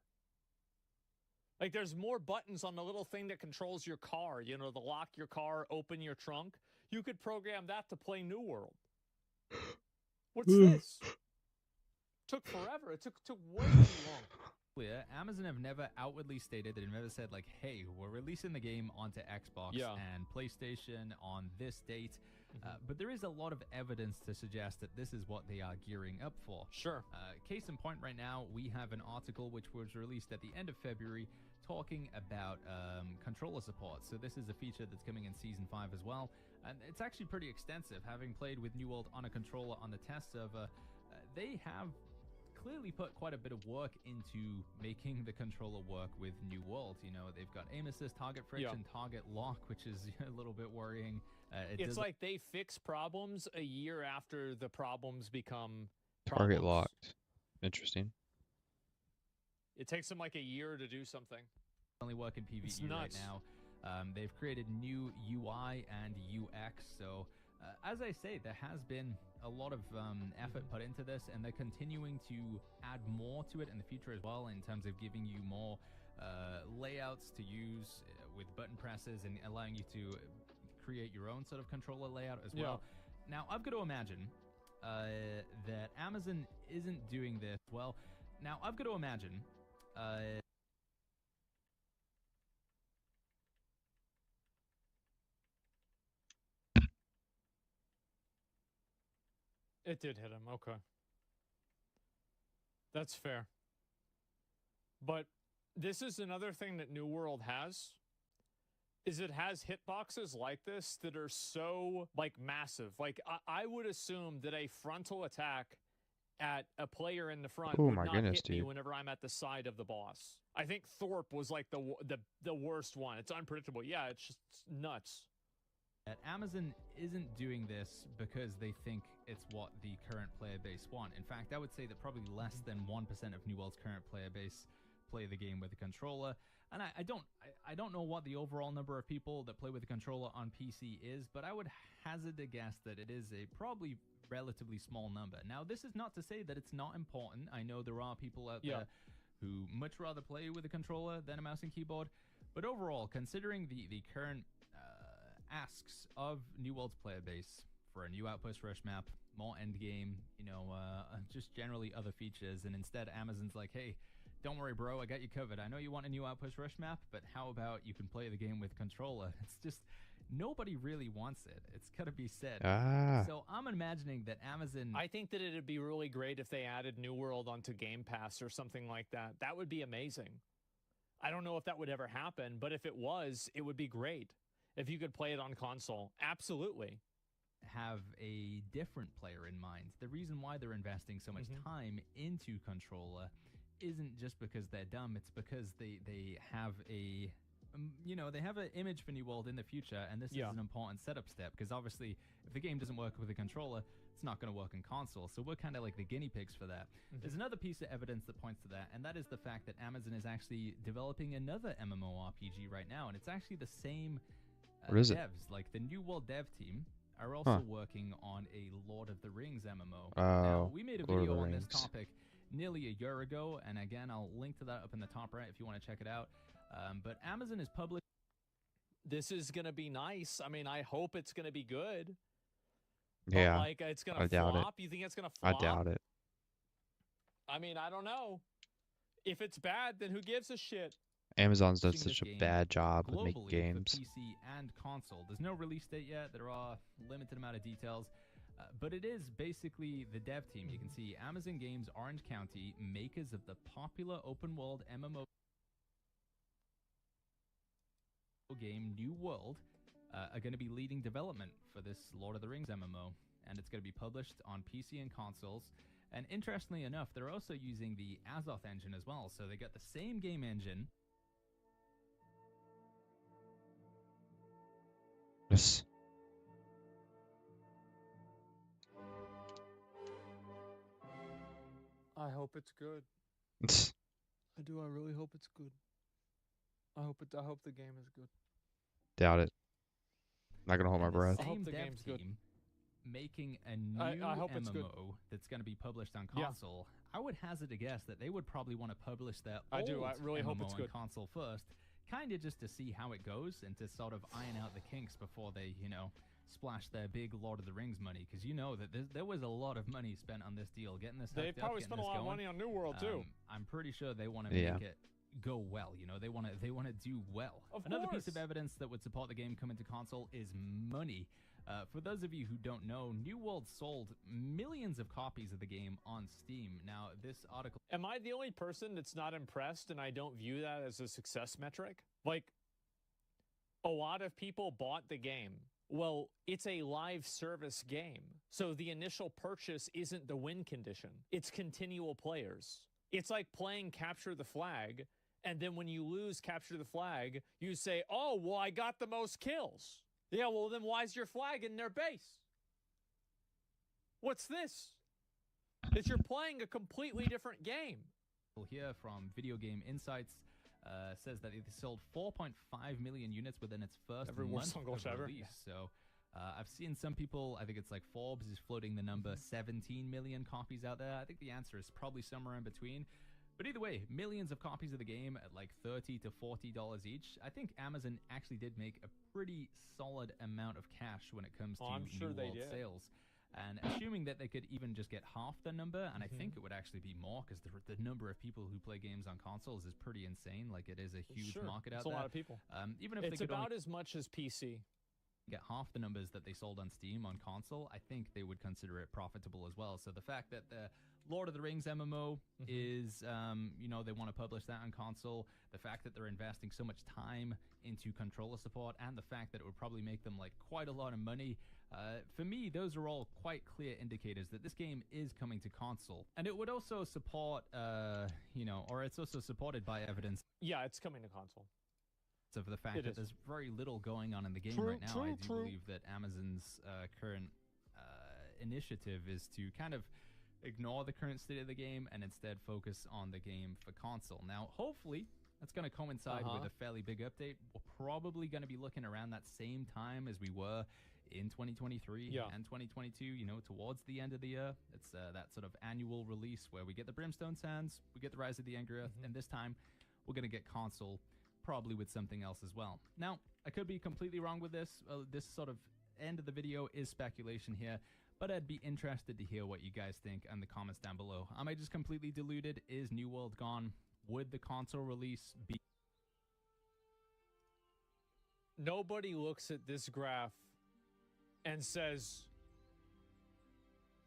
Like, there's more buttons on the little thing that controls your car. You know, the lock your car, open your trunk. You could program that to play New World. What's this? Took forever. It took way too long. Amazon have never outwardly stated, they've never said like, hey, we're releasing the game onto Xbox and PlayStation on this date. But there is a lot of evidence to suggest that this is what they are gearing up for. Sure. Case in point right now, we have an article which was released at the end of February talking about controller support. So this is a feature that's coming in Season 5 as well. And it's actually pretty extensive. Having played with New World on a controller on the test server, they have clearly put quite a bit of work into making the controller work with New World. You know, they've got aim assist, target friction, target lock, which is a little bit worrying. It's like they fix problems a year after the problems become target locked. Interesting. It takes them like a year to do something. Only work in PvE right now. They've created new UI and UX, so as I say, there has been a lot of effort put into this, and they're continuing to add more to it in the future as well, in terms of giving you more layouts to use with button presses and allowing you to create your own sort of controller layout as well. Now, I've got to imagine that Amazon isn't doing this well. Now, I've got to imagine... It did hit him. Okay. That's fair. But this is another thing that New World has. is it has hitboxes like this that are so like massive. Like I would assume that a frontal attack at a player in the front would not hit me whenever I'm at the side of the boss. I think Thorpe was like the worst one. It's unpredictable. Yeah, it's just nuts. Amazon isn't doing this because they think it's what the current player base want. In fact, I would say that probably less than 1% of New World's current player base play the game with a controller. And I don't know what the overall number of people that play with a controller on PC is, but I would hazard a guess that it is a probably relatively small number. Now, this is not to say that it's not important. I know there are people out there who much rather play with a controller than a mouse and keyboard. But overall, considering the current asks of New World's player base for a new Outpost Rush map, more endgame, just generally other features, and instead Amazon's like, hey, don't worry, bro, I got you covered. I know you want a new Outpost Rush map, but how about you can play the game with controller? It's just, nobody really wants it. It's got to be said. So I'm imagining that Amazon... I think that it'd be really great if they added New World onto Game Pass or something like that. That would be amazing. I don't know if that would ever happen, but if it was, it would be great. If you could play it on console, absolutely. Have a different player in mind. The reason why they're investing so much time into controller isn't just because they're dumb. It's because they have a, they have an image for New World in the future, and this is an important setup step, because obviously if the game doesn't work with a controller, it's not going to work on console. So we're kind of like the guinea pigs for that. There's another piece of evidence that points to that, and that is the fact that Amazon is actually developing another MMORPG right now, and it's actually the same devs. Like the New World dev team are also working on a Lord of the Rings MMO. Now, we made a video on this topic nearly a year ago, and again, I'll link to that up in the top right if you want to check it out. But Amazon is public. This is going to be nice. I mean, I hope it's going to be good. Yeah. But, like, it's going to flop. You think it's going to flop? I doubt it. I mean, I don't know. If it's bad, then who gives a shit? Amazon's done such a bad job with making games. For PC and console. There's no release date yet. There are limited amount of details. But it is basically the dev team. You can see Amazon Games Orange County, makers of the popular open world MMO game New World, are going to be leading development for this Lord of the Rings MMO. And it's going to be published on PC and consoles. And interestingly enough, they're also using the Azoth engine as well. So they got the same game engine. Yes. I hope it's good. I do. I really hope it's good. I hope the game is good. Doubt it. Not gonna hold my breath. I hope the game's good. Making a new MMO that's going to be published on console. I would hazard a guess that they would probably want to publish their old MMO on console first, kind of just to see how it goes and to sort of iron out the kinks before they, splash their big Lord of the Rings money, because that there was a lot of money spent on this deal, getting this. They probably spent a lot of money on New World too. I'm pretty sure they want to make it go well. They want to do well. Another piece of evidence that would support the game coming to console is money. For those of you who don't know, New World sold millions of copies of the game on Steam. Now, this article... Am I the only person that's not impressed and I don't view that as a success metric? Like, a lot of people bought the game. Well, it's a live service game, so the initial purchase isn't the win condition. It's continual players. It's like playing Capture the Flag, and then when you lose Capture the Flag, you say, oh, well, I got the most kills. Yeah, well, then why's your flag in their base? What's this? That you're playing a completely different game. Here from Video Game Insights says that it sold 4.5 million units within its first month of release. So I've seen some people, I think it's like Forbes is floating the number 17 million copies out there. I think the answer is probably somewhere in between. But either way, millions of copies of the game at like $30 to $40 each. I think Amazon actually did make a pretty solid amount of cash when it comes to New World sales. And assuming that they could even just get half the number, and I think it would actually be more, because the number of people who play games on consoles is pretty insane. Like, it is a huge market out there. It's a lot of people. Even if it's they could about as much as PC. Get half the numbers that they sold on Steam on console, I think they would consider it profitable as well. So the fact that they're Lord of the Rings MMO is, you know, they want to publish that on console. The fact that they're investing so much time into controller support, and the fact that it would probably make them like quite a lot of money. For me, those are all quite clear indicators that this game is coming to console. And it would also support, you know, or it's also supported by evidence. Yeah, it's coming to console. Of the fact that there's very little going on in the game right now. I do believe that Amazon's current initiative is to kind of ignore the current state of the game and instead focus on the game for console. Now, hopefully, that's going to coincide with a fairly big update. We're probably going to be looking around that same time as we were in 2023 and 2022, you know, towards the end of the year. It's that sort of annual release where we get the Brimstone Sands, we get the Rise of the Angry Earth, and this time we're going to get console, probably with something else as well. Now, I could be completely wrong with this. This sort of end of the video is speculation here, but I'd be interested to hear what you guys think in the comments down below. Am I just completely deluded? Is New World gone? Would the console release be... Nobody looks at this graph and says,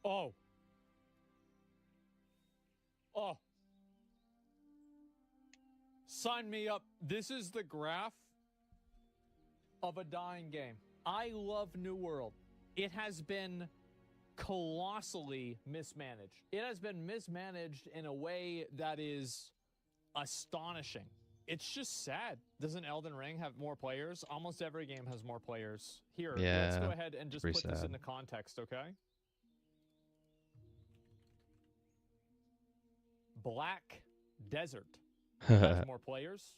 oh, sign me up. This is the graph of a dying game. I love New World. It has been colossally mismanaged. It has been mismanaged in a way that is astonishing. It's just sad. Doesn't Elden Ring have more players? Almost every game has more players. Here, let's go ahead and just put this into context, okay? Black Desert has more players.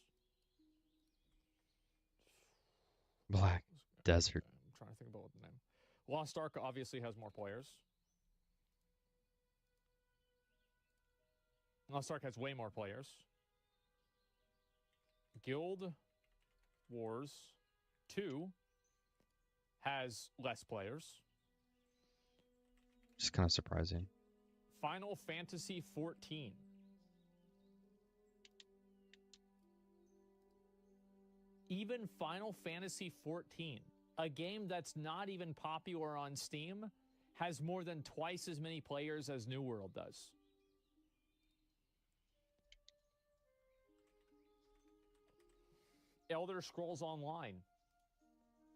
Black Desert. I'm trying to think about what the name. Lost Ark obviously has more players. Lost Ark has way more players. Guild Wars 2 has less players. Just kind of surprising. Final Fantasy 14. Even Final Fantasy 14, a game that's not even popular on Steam, has more than twice as many players as New World does. Elder Scrolls Online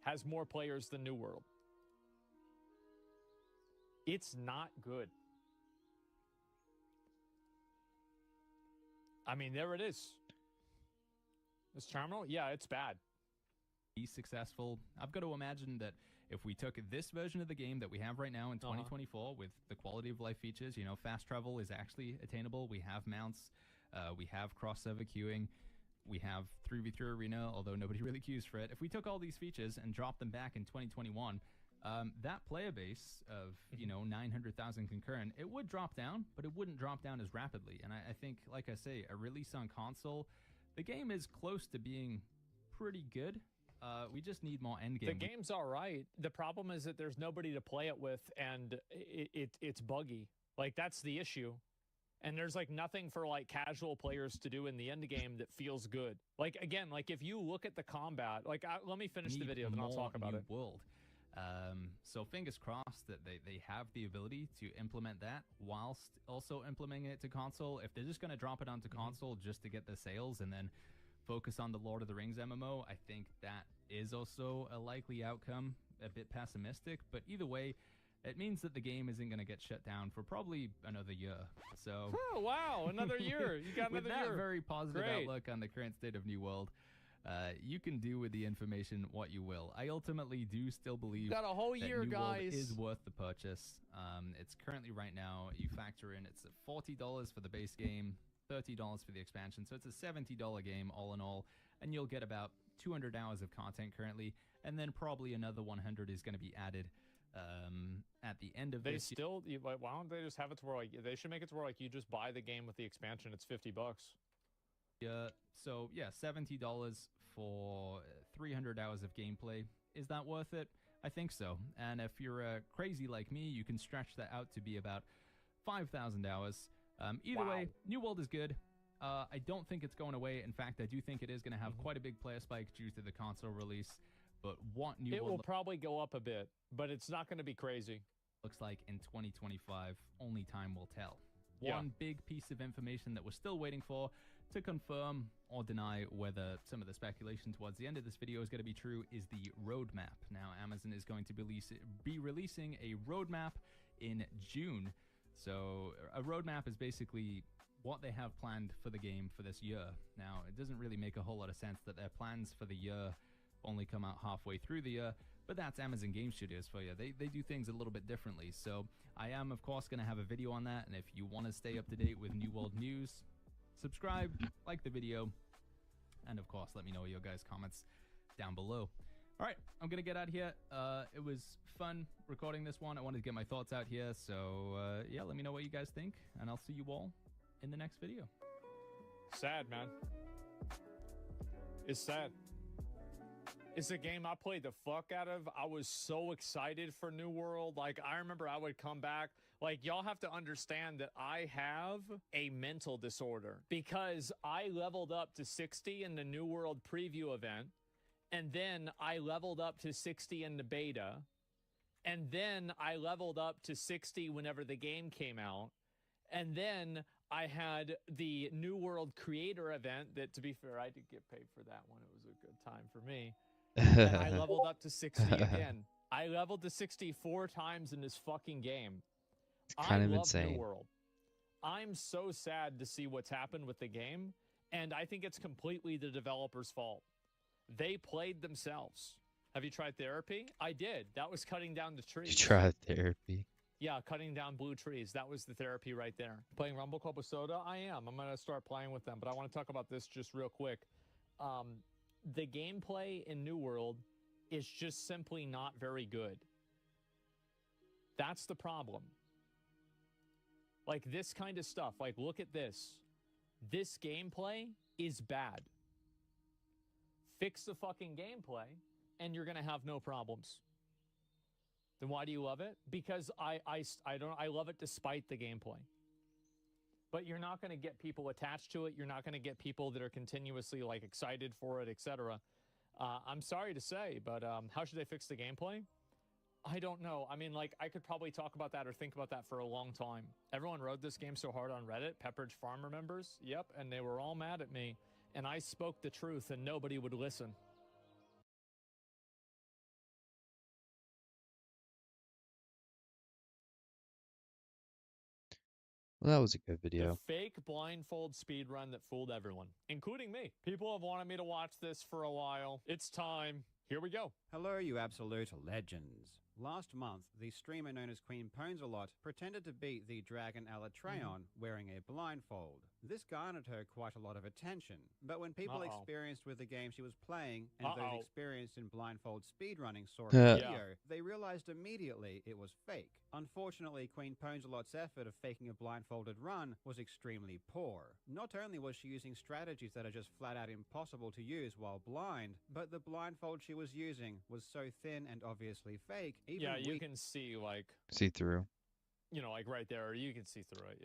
has more players than New World. It's not good. I mean, there it is. This terminal? Yeah, it's bad. Be successful. I've got to imagine that if we took this version of the game that we have right now in 2024 with the quality of life features, you know, fast travel is actually attainable. We have mounts. We have cross-server queuing. We have 3v3 arena, although nobody really queues for it. If we took all these features and dropped them back in 2021, that player base of, you know, 900,000 concurrent, it would drop down, but it wouldn't drop down as rapidly. And I think, like I say, a release on console, the game is close to being pretty good. We just need more endgame. The game's all right. The problem is that there's nobody to play it with, and it's buggy. Like, that's the issue. And there's like nothing for like casual players to do in the end game that feels good. Like, again, like if you look at the combat, like let me finish the video, then I'll talk about it. World. So fingers crossed that they have the ability to implement that whilst also implementing it to console. If they're just going to drop it onto console just to get the sales and then focus on the Lord of the Rings MMO, I think that is also a likely outcome, a bit pessimistic. But either way, it means that the game isn't going to get shut down for probably another year. So, oh, wow, another year. You got another year. With that year. very positive outlook on the current state of New World, you can do with the information what you will. I ultimately do still believe got a whole year, New guys. World is worth the purchase. It's currently right now, you factor in, it's $40 for the base game, $30 for the expansion. So it's a $70 game all in all, and you'll get about 200 hours of content currently, and then probably another 100 is going to be added at the end of this. Why don't they just have it to where like they should make it to where like you just buy the game with the expansion? It's $50. Yeah. So yeah, $70 for 300 hours of gameplay. Is that worth it? I think so. And if you're crazy like me, you can stretch that out to be about 5,000 hours. Either way, New World is good. I don't think it's going away. In fact, I do think it is going to have quite a big player spike due to the console release. But what New World will probably go up a bit, but it's not going to be crazy. Looks like in 2025, only time will tell. one big piece of information that we're still waiting for to confirm or deny whether some of the speculation towards the end of this video is going to be true is the roadmap. Now, Amazon is going to be releasing a roadmap in June. So a roadmap is basically what they have planned for the game for this year. Now, it doesn't really make a whole lot of sense that their plans for the year only come out halfway through the year, but that's Amazon Game Studios for you. They do things a little bit differently. So I am, of course, going to have a video on that, and if you want to stay up to date with New World news, subscribe, like the video, and of course, let me know your guys' comments down below. All right, I'm going to get out of here. It was fun recording this one. I wanted to get my thoughts out here, so yeah, let me know what you guys think, and I'll see you all in the next video. Sad, man. It's sad. It's a game I played the fuck out of. I was so excited for New World. Like, I remember I would come back. Like, y'all have to understand that I have a mental disorder because I leveled up to 60 in the New World preview event, and then I leveled up to 60 in the beta, and then I leveled up to 60 whenever the game came out, and then I had the New World Creator event that, to be fair, I did get paid for that one. It was a good time for me. And I leveled up to 60 again. I leveled to 60 4 times in this fucking game. It's kind of insane. New World. I'm so sad to see what's happened with the game, and I think it's completely the developers' fault. They played themselves. Have you tried therapy? I did. That was cutting down the trees. You tried therapy? Yeah, cutting down blue trees. That was the therapy right there. Playing Rumble Club with Soda? I am. I'm going to start playing with them, but I want to talk about this just real quick. The gameplay in New World is just simply not very good. That's the problem. Like, this kind of stuff. Like, look at this. This gameplay is bad. Fix the fucking gameplay, and you're going to have no problems. Then why do you love it? Because I love it despite the gameplay. But you're not going to get people attached to it. You're not going to get people that are continuously like excited for it, etc. I'm sorry to say, but how should they fix the gameplay? I don't know. I mean, like, I could probably talk about that or think about that for a long time. Everyone rode this game so hard on Reddit. Pepperidge Farm remembers? Yep, and they were all mad at me. And I spoke the truth, and nobody would listen. Well, that was a good video. The fake blindfold speedrun that fooled everyone, including me. People have wanted me to watch this for a while. It's time. Here we go. Hello, you absolute legends. Last month, the streamer known as Queen Pwnsalot pretended to beat the dragon Alatreon wearing a blindfold. This garnered her quite a lot of attention, but when people experienced with the game she was playing and those experienced in blindfold speedrunning saw her video, they realized immediately it was fake. Unfortunately, Queen Pwnsalot's effort of faking a blindfolded run was extremely poor. Not only was she using strategies that are just flat out impossible to use while blind, but the blindfold she was using was so thin and obviously fake. Even you can see, like... See through. You know, like right there, you can see through it,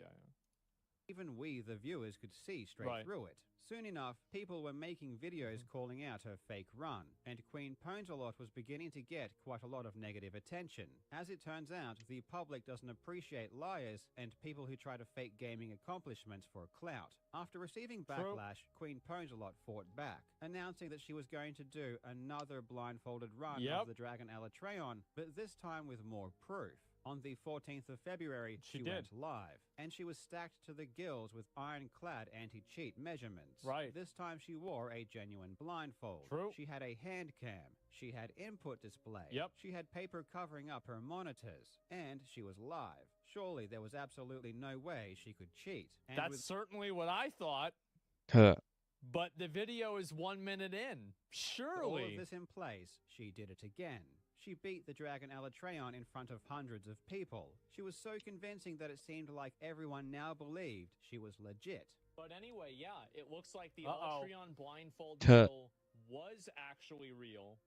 Even we, the viewers, could see straight through it. Soon enough, people were making videos calling out her fake run, and Queen Pwnsalot was beginning to get quite a lot of negative attention. As it turns out, the public doesn't appreciate liars and people who try to fake gaming accomplishments for clout. After receiving backlash, Queen Pwnsalot fought back, announcing that she was going to do another blindfolded run of the Dragon Alatreon, but this time with more proof. On the 14th of February, she went live, and she was stacked to the gills with ironclad anti-cheat measurements. This time she wore a genuine blindfold. She had a hand cam. She had input display. She had paper covering up her monitors, and she was live. Surely there was absolutely no way she could cheat. And that's certainly what I thought. But the video is 1 minute in. Surely. With all of this in place, she did it again. She beat the Dragon Alatreon in front of hundreds of people. She was so convincing that it seemed like everyone now believed she was legit. But anyway, it looks like the Alatreon blindfold deal was actually real.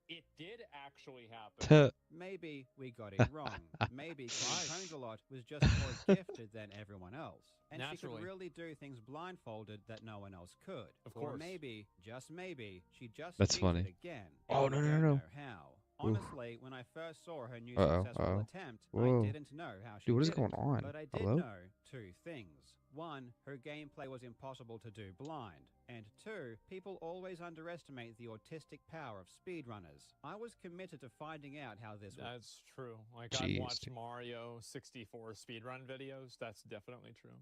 It did actually happen. Maybe we got it wrong. Maybe Queen Pwnsalot was just more gifted than everyone else. And she could really do things blindfolded that no one else could. Of course. Or maybe, just maybe, she just That's cheated funny. again. Oh, no. How. Honestly, when I first saw her new successful attempt, I didn't know how she Dude, what is did going it, on? but I did know two things. One, her gameplay was impossible to do blind. And two, people always underestimate the autistic power of speedrunners. I was committed to finding out how this was. That's true. Like, I've watched Mario 64 speedrun videos. That's definitely true.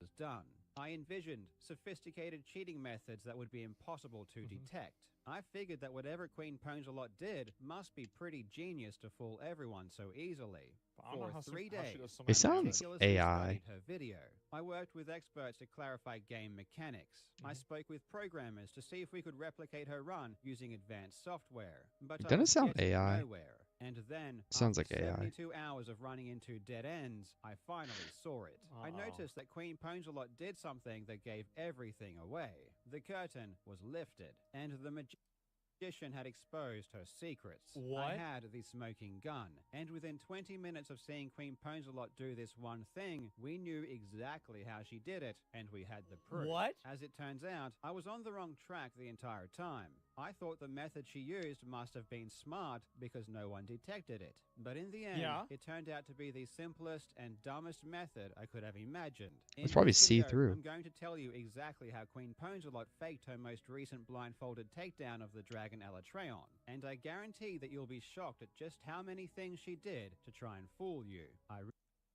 Was done. I envisioned sophisticated cheating methods that would be impossible to detect. I figured that whatever Queen Ponsalot did must be pretty genius to fool everyone so easily. For 3 days, it sounds AI. Her video. I worked with experts to clarify game mechanics. I spoke with programmers to see if we could replicate her run using advanced software. But It doesn't sound AI. Nowhere. And then, sounds like after AI. 72 hours of running into dead ends, I finally saw it. I noticed that Queen Ponsalot did something that gave everything away. The curtain was lifted, and the magician had exposed her secrets. What? I had the smoking gun, and within 20 minutes of seeing Queen Ponsalot do this one thing, we knew exactly how she did it, and we had the proof. What? As it turns out, I was on the wrong track the entire time. I thought the method she used must have been smart because no one detected it. But in the end, it turned out to be the simplest and dumbest method I could have imagined. It's probably see-through. I'm going to tell you exactly how Queen Ponsalot faked her most recent blindfolded takedown of the dragon Elatreon. And I guarantee that you'll be shocked at just how many things she did to try and fool you.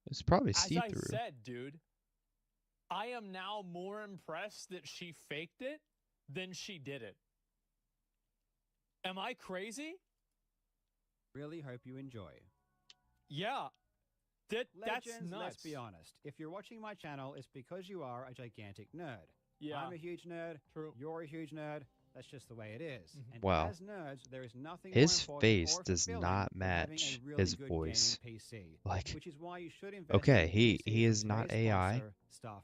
It's probably see-through. As I said, dude, I am now more impressed that she faked it than she did it. Am I crazy? Really hope you enjoy. Yeah. That's Legends, nuts. let's be honest. If you're watching my channel, it's because you are a gigantic nerd. Yeah. I'm a huge nerd. True. You're a huge nerd. That's just the way it is. And Wow. as nerds, there is nothing His more face or does fulfilling not than having match a really his good voice. gaming PC, Like, which is why you should invest okay, in he PCs is from not today's AI. sponsor,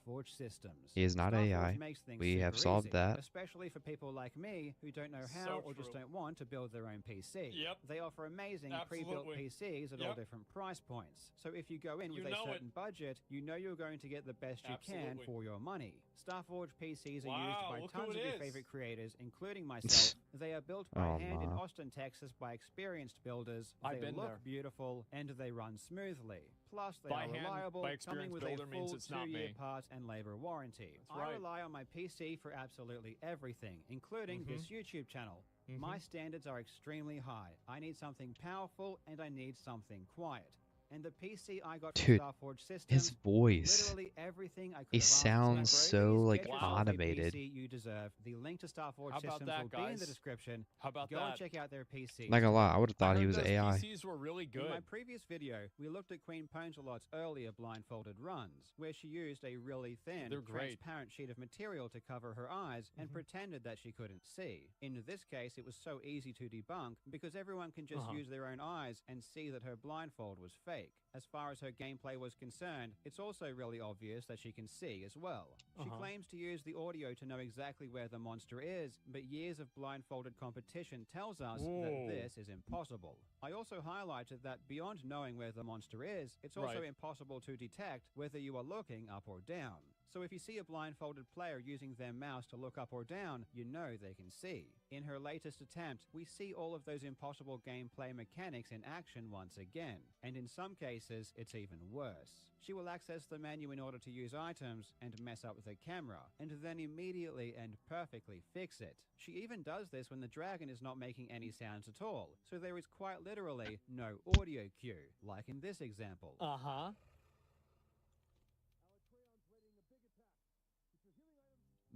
Starforge Systems. He is not Starforge AI. makes things We have super solved easy, that. especially for people like me who don't know how So or just true. don't want to build their own PC. Yep. They offer amazing pre-built Absolutely. PCs at all different price points. So if you go in with a certain budget, you know you're going to get the best you can for your money. Starforge PCs are used by tons of your favorite creators, including myself. They are built by hand in Austin, Texas by experienced builders. They look beautiful and they run smoothly. Plus, they are reliable, coming with a full 2-year parts and labor warranty. I rely on my PC for absolutely everything, including this YouTube channel. My standards are extremely high. I need something powerful and I need something quiet. And the PC I got from Starforge Systems, his voice. literally everything I could He have asked sounds for. so like Get yourself a automated. PC you deserve. The link to Starforge Systems will be in the description. How about Go that? and check out their PCs. Not gonna lie, I would have thought he was those AI. PCs were really good. In my previous video, we looked at Queen Ponsalot's earlier blindfolded runs, where she used a really thin, transparent sheet of material to cover her eyes and pretended that she couldn't see. In this case, it was so easy to debunk because everyone can just use their own eyes and see that her blindfold was fake. As far as her gameplay was concerned, it's also really obvious that she can see as well. She claims to use the audio to know exactly where the monster is, but years of blindfolded competition tells us that this is impossible. I also highlighted that beyond knowing where the monster is, it's also impossible to detect whether you are looking up or down. So if you see a blindfolded player using their mouse to look up or down, you know they can see. In her latest attempt, we see all of those impossible gameplay mechanics in action once again, and in some cases, it's even worse. She will access the menu in order to use items and mess up with her camera, and then immediately and perfectly fix it. She even does this when the dragon is not making any sounds at all, so there is quite literally no audio cue, like in this example.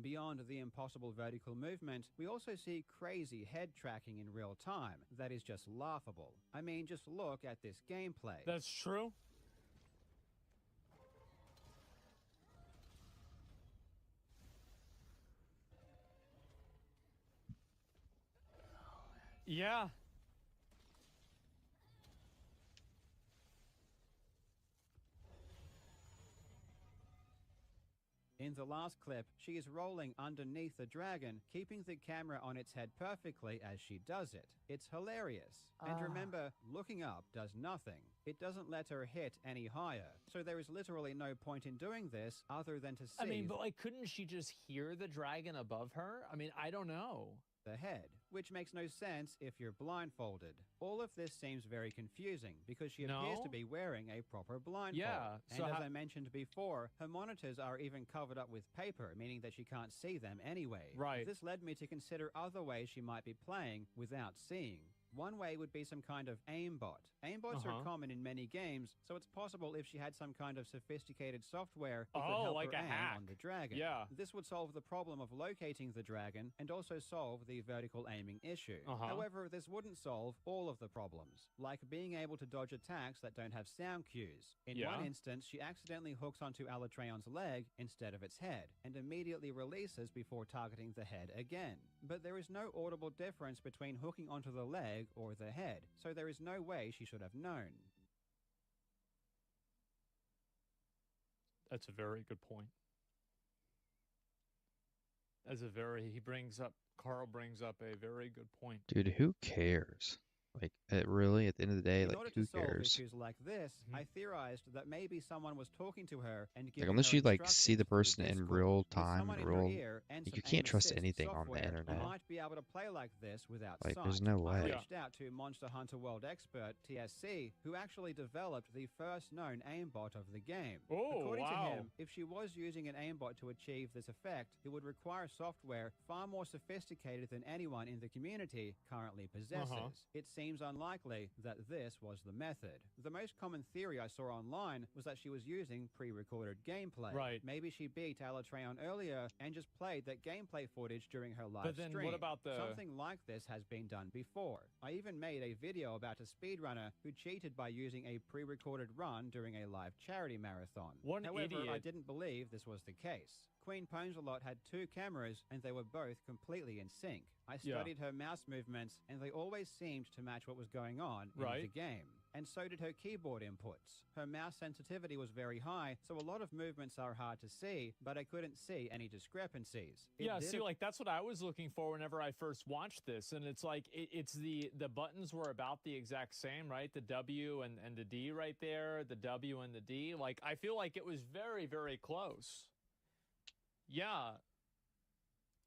Beyond the impossible vertical movement, we also see crazy head tracking in real time that is just laughable. I mean, just look at this gameplay. That's true. Yeah. In the last clip, she is rolling underneath the dragon, keeping the camera on its head perfectly as she does it. It's hilarious. And remember, looking up does nothing. It doesn't let her hit any higher. So there is literally no point in doing this other than to see... I mean, but like, couldn't she just hear the dragon above her? I mean, I don't know. ...the head, which makes no sense if you're blindfolded. All of this seems very confusing because she appears to be wearing a proper blindfold. Yeah. So and as I mentioned before, her monitors are even covered up with paper, meaning that she can't see them anyway. Right. This led me to consider other ways she might be playing without seeing. One way would be some kind of aimbot. Aimbots are common in many games, so it's possible if she had some kind of sophisticated software that could help like her a aim hack on the dragon. Yeah. This would solve the problem of locating the dragon and also solve the vertical aiming issue. However, this wouldn't solve all of the problems, like being able to dodge attacks that don't have sound cues. In one instance, she accidentally hooks onto Alatreon's leg instead of its head, and immediately releases before targeting the head again. But there is no audible difference between hooking onto the leg or the head, so there is no way she should have known. That's a very good point. Carl brings up a very good point. Dude, who cares? Like, really, at the end of the day, like, who cares? In order to solve issues like this, I theorized that maybe someone was talking to her and giving like, unless her you like see the person in Discord, real time, like, you can't trust anything on the software, internet. You might be able to play like this without like, sight. there's no way. I reached out to Monster Hunter World expert TSC, who actually developed the first known aimbot of the game. According to him, if she was using an aimbot to achieve this effect, it would require software far more sophisticated than anyone in the community currently possesses. It seems unlikely that this was the method. The most common theory I saw online was that she was using pre-recorded gameplay. Right. Maybe she beat Alatreon earlier and just played that gameplay footage during her live But then stream. what about Something like this has been done before. I even made a video about a speedrunner who cheated by using a pre-recorded run during a live charity marathon. However, idiot. I didn't believe this was the case. Queen Ponzelot had 2 cameras and they were both completely in sync. I studied her mouse movements and they always seemed to match what was going on in the game. And so did her keyboard inputs. Her mouse sensitivity was very high, so a lot of movements are hard to see, but I couldn't see any discrepancies. Like that's what I was looking for whenever I first watched this, and it's like it's the buttons were about the exact same, right? The W and the D right there, the W and the D. Like I feel like it was very, very close. Yeah.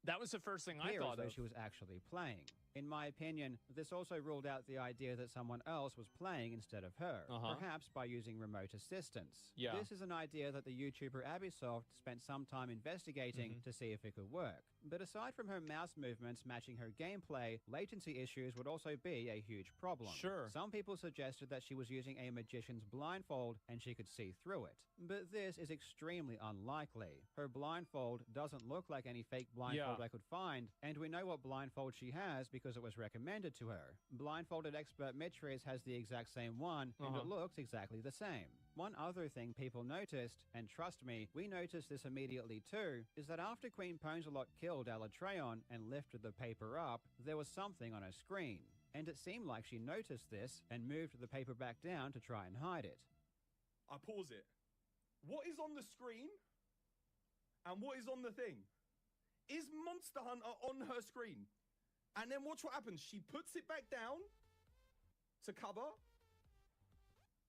That was the first thing I thought of. She was actually playing. In my opinion, this also ruled out the idea that someone else was playing instead of her, perhaps by using remote assistance. This is an idea that the YouTuber Abisoft spent some time investigating to see if it could work. But aside from her mouse movements matching her gameplay, latency issues would also be a huge problem. Some people suggested that she was using a magician's blindfold and she could see through it. But this is extremely unlikely. Her blindfold doesn't look like any fake blindfold I could find, and we know what blindfold she has because it was recommended to her. Blindfolded expert Mitriz has the exact same one, and it looks exactly the same. One other thing people noticed, and trust me, we noticed this immediately too, is that after Queen Ponzelot killed Alatreon and lifted the paper up, there was something on her screen. And it seemed like she noticed this and moved the paper back down to try and hide it. I pause it. What is on the screen? And what is on the thing? Is Monster Hunter on her screen? And then watch what happens. She puts it back down to cover.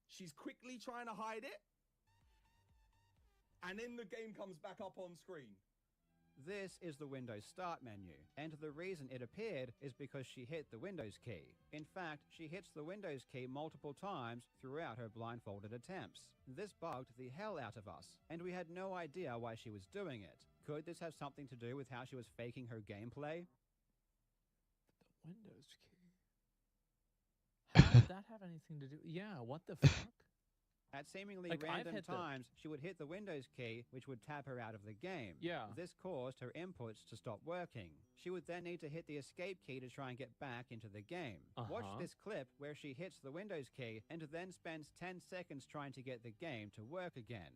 She's quickly trying to hide it. And then the game comes back up on screen. This is the Windows Start menu, and the reason it appeared is because she hit the Windows key. In fact, she hits the Windows key multiple times throughout her blindfolded attempts. This bugged the hell out of us, and we had no idea why she was doing it. Could this have something to do with how she was faking her gameplay? The Windows key. How did that have anything to do? Yeah, what the fuck? At seemingly random times, she would hit the Windows key, which would tab her out of the game. This caused her inputs to stop working. She would then need to hit the escape key to try and get back into the game. Watch this clip where she hits the Windows key and then spends 10 seconds trying to get the game to work again.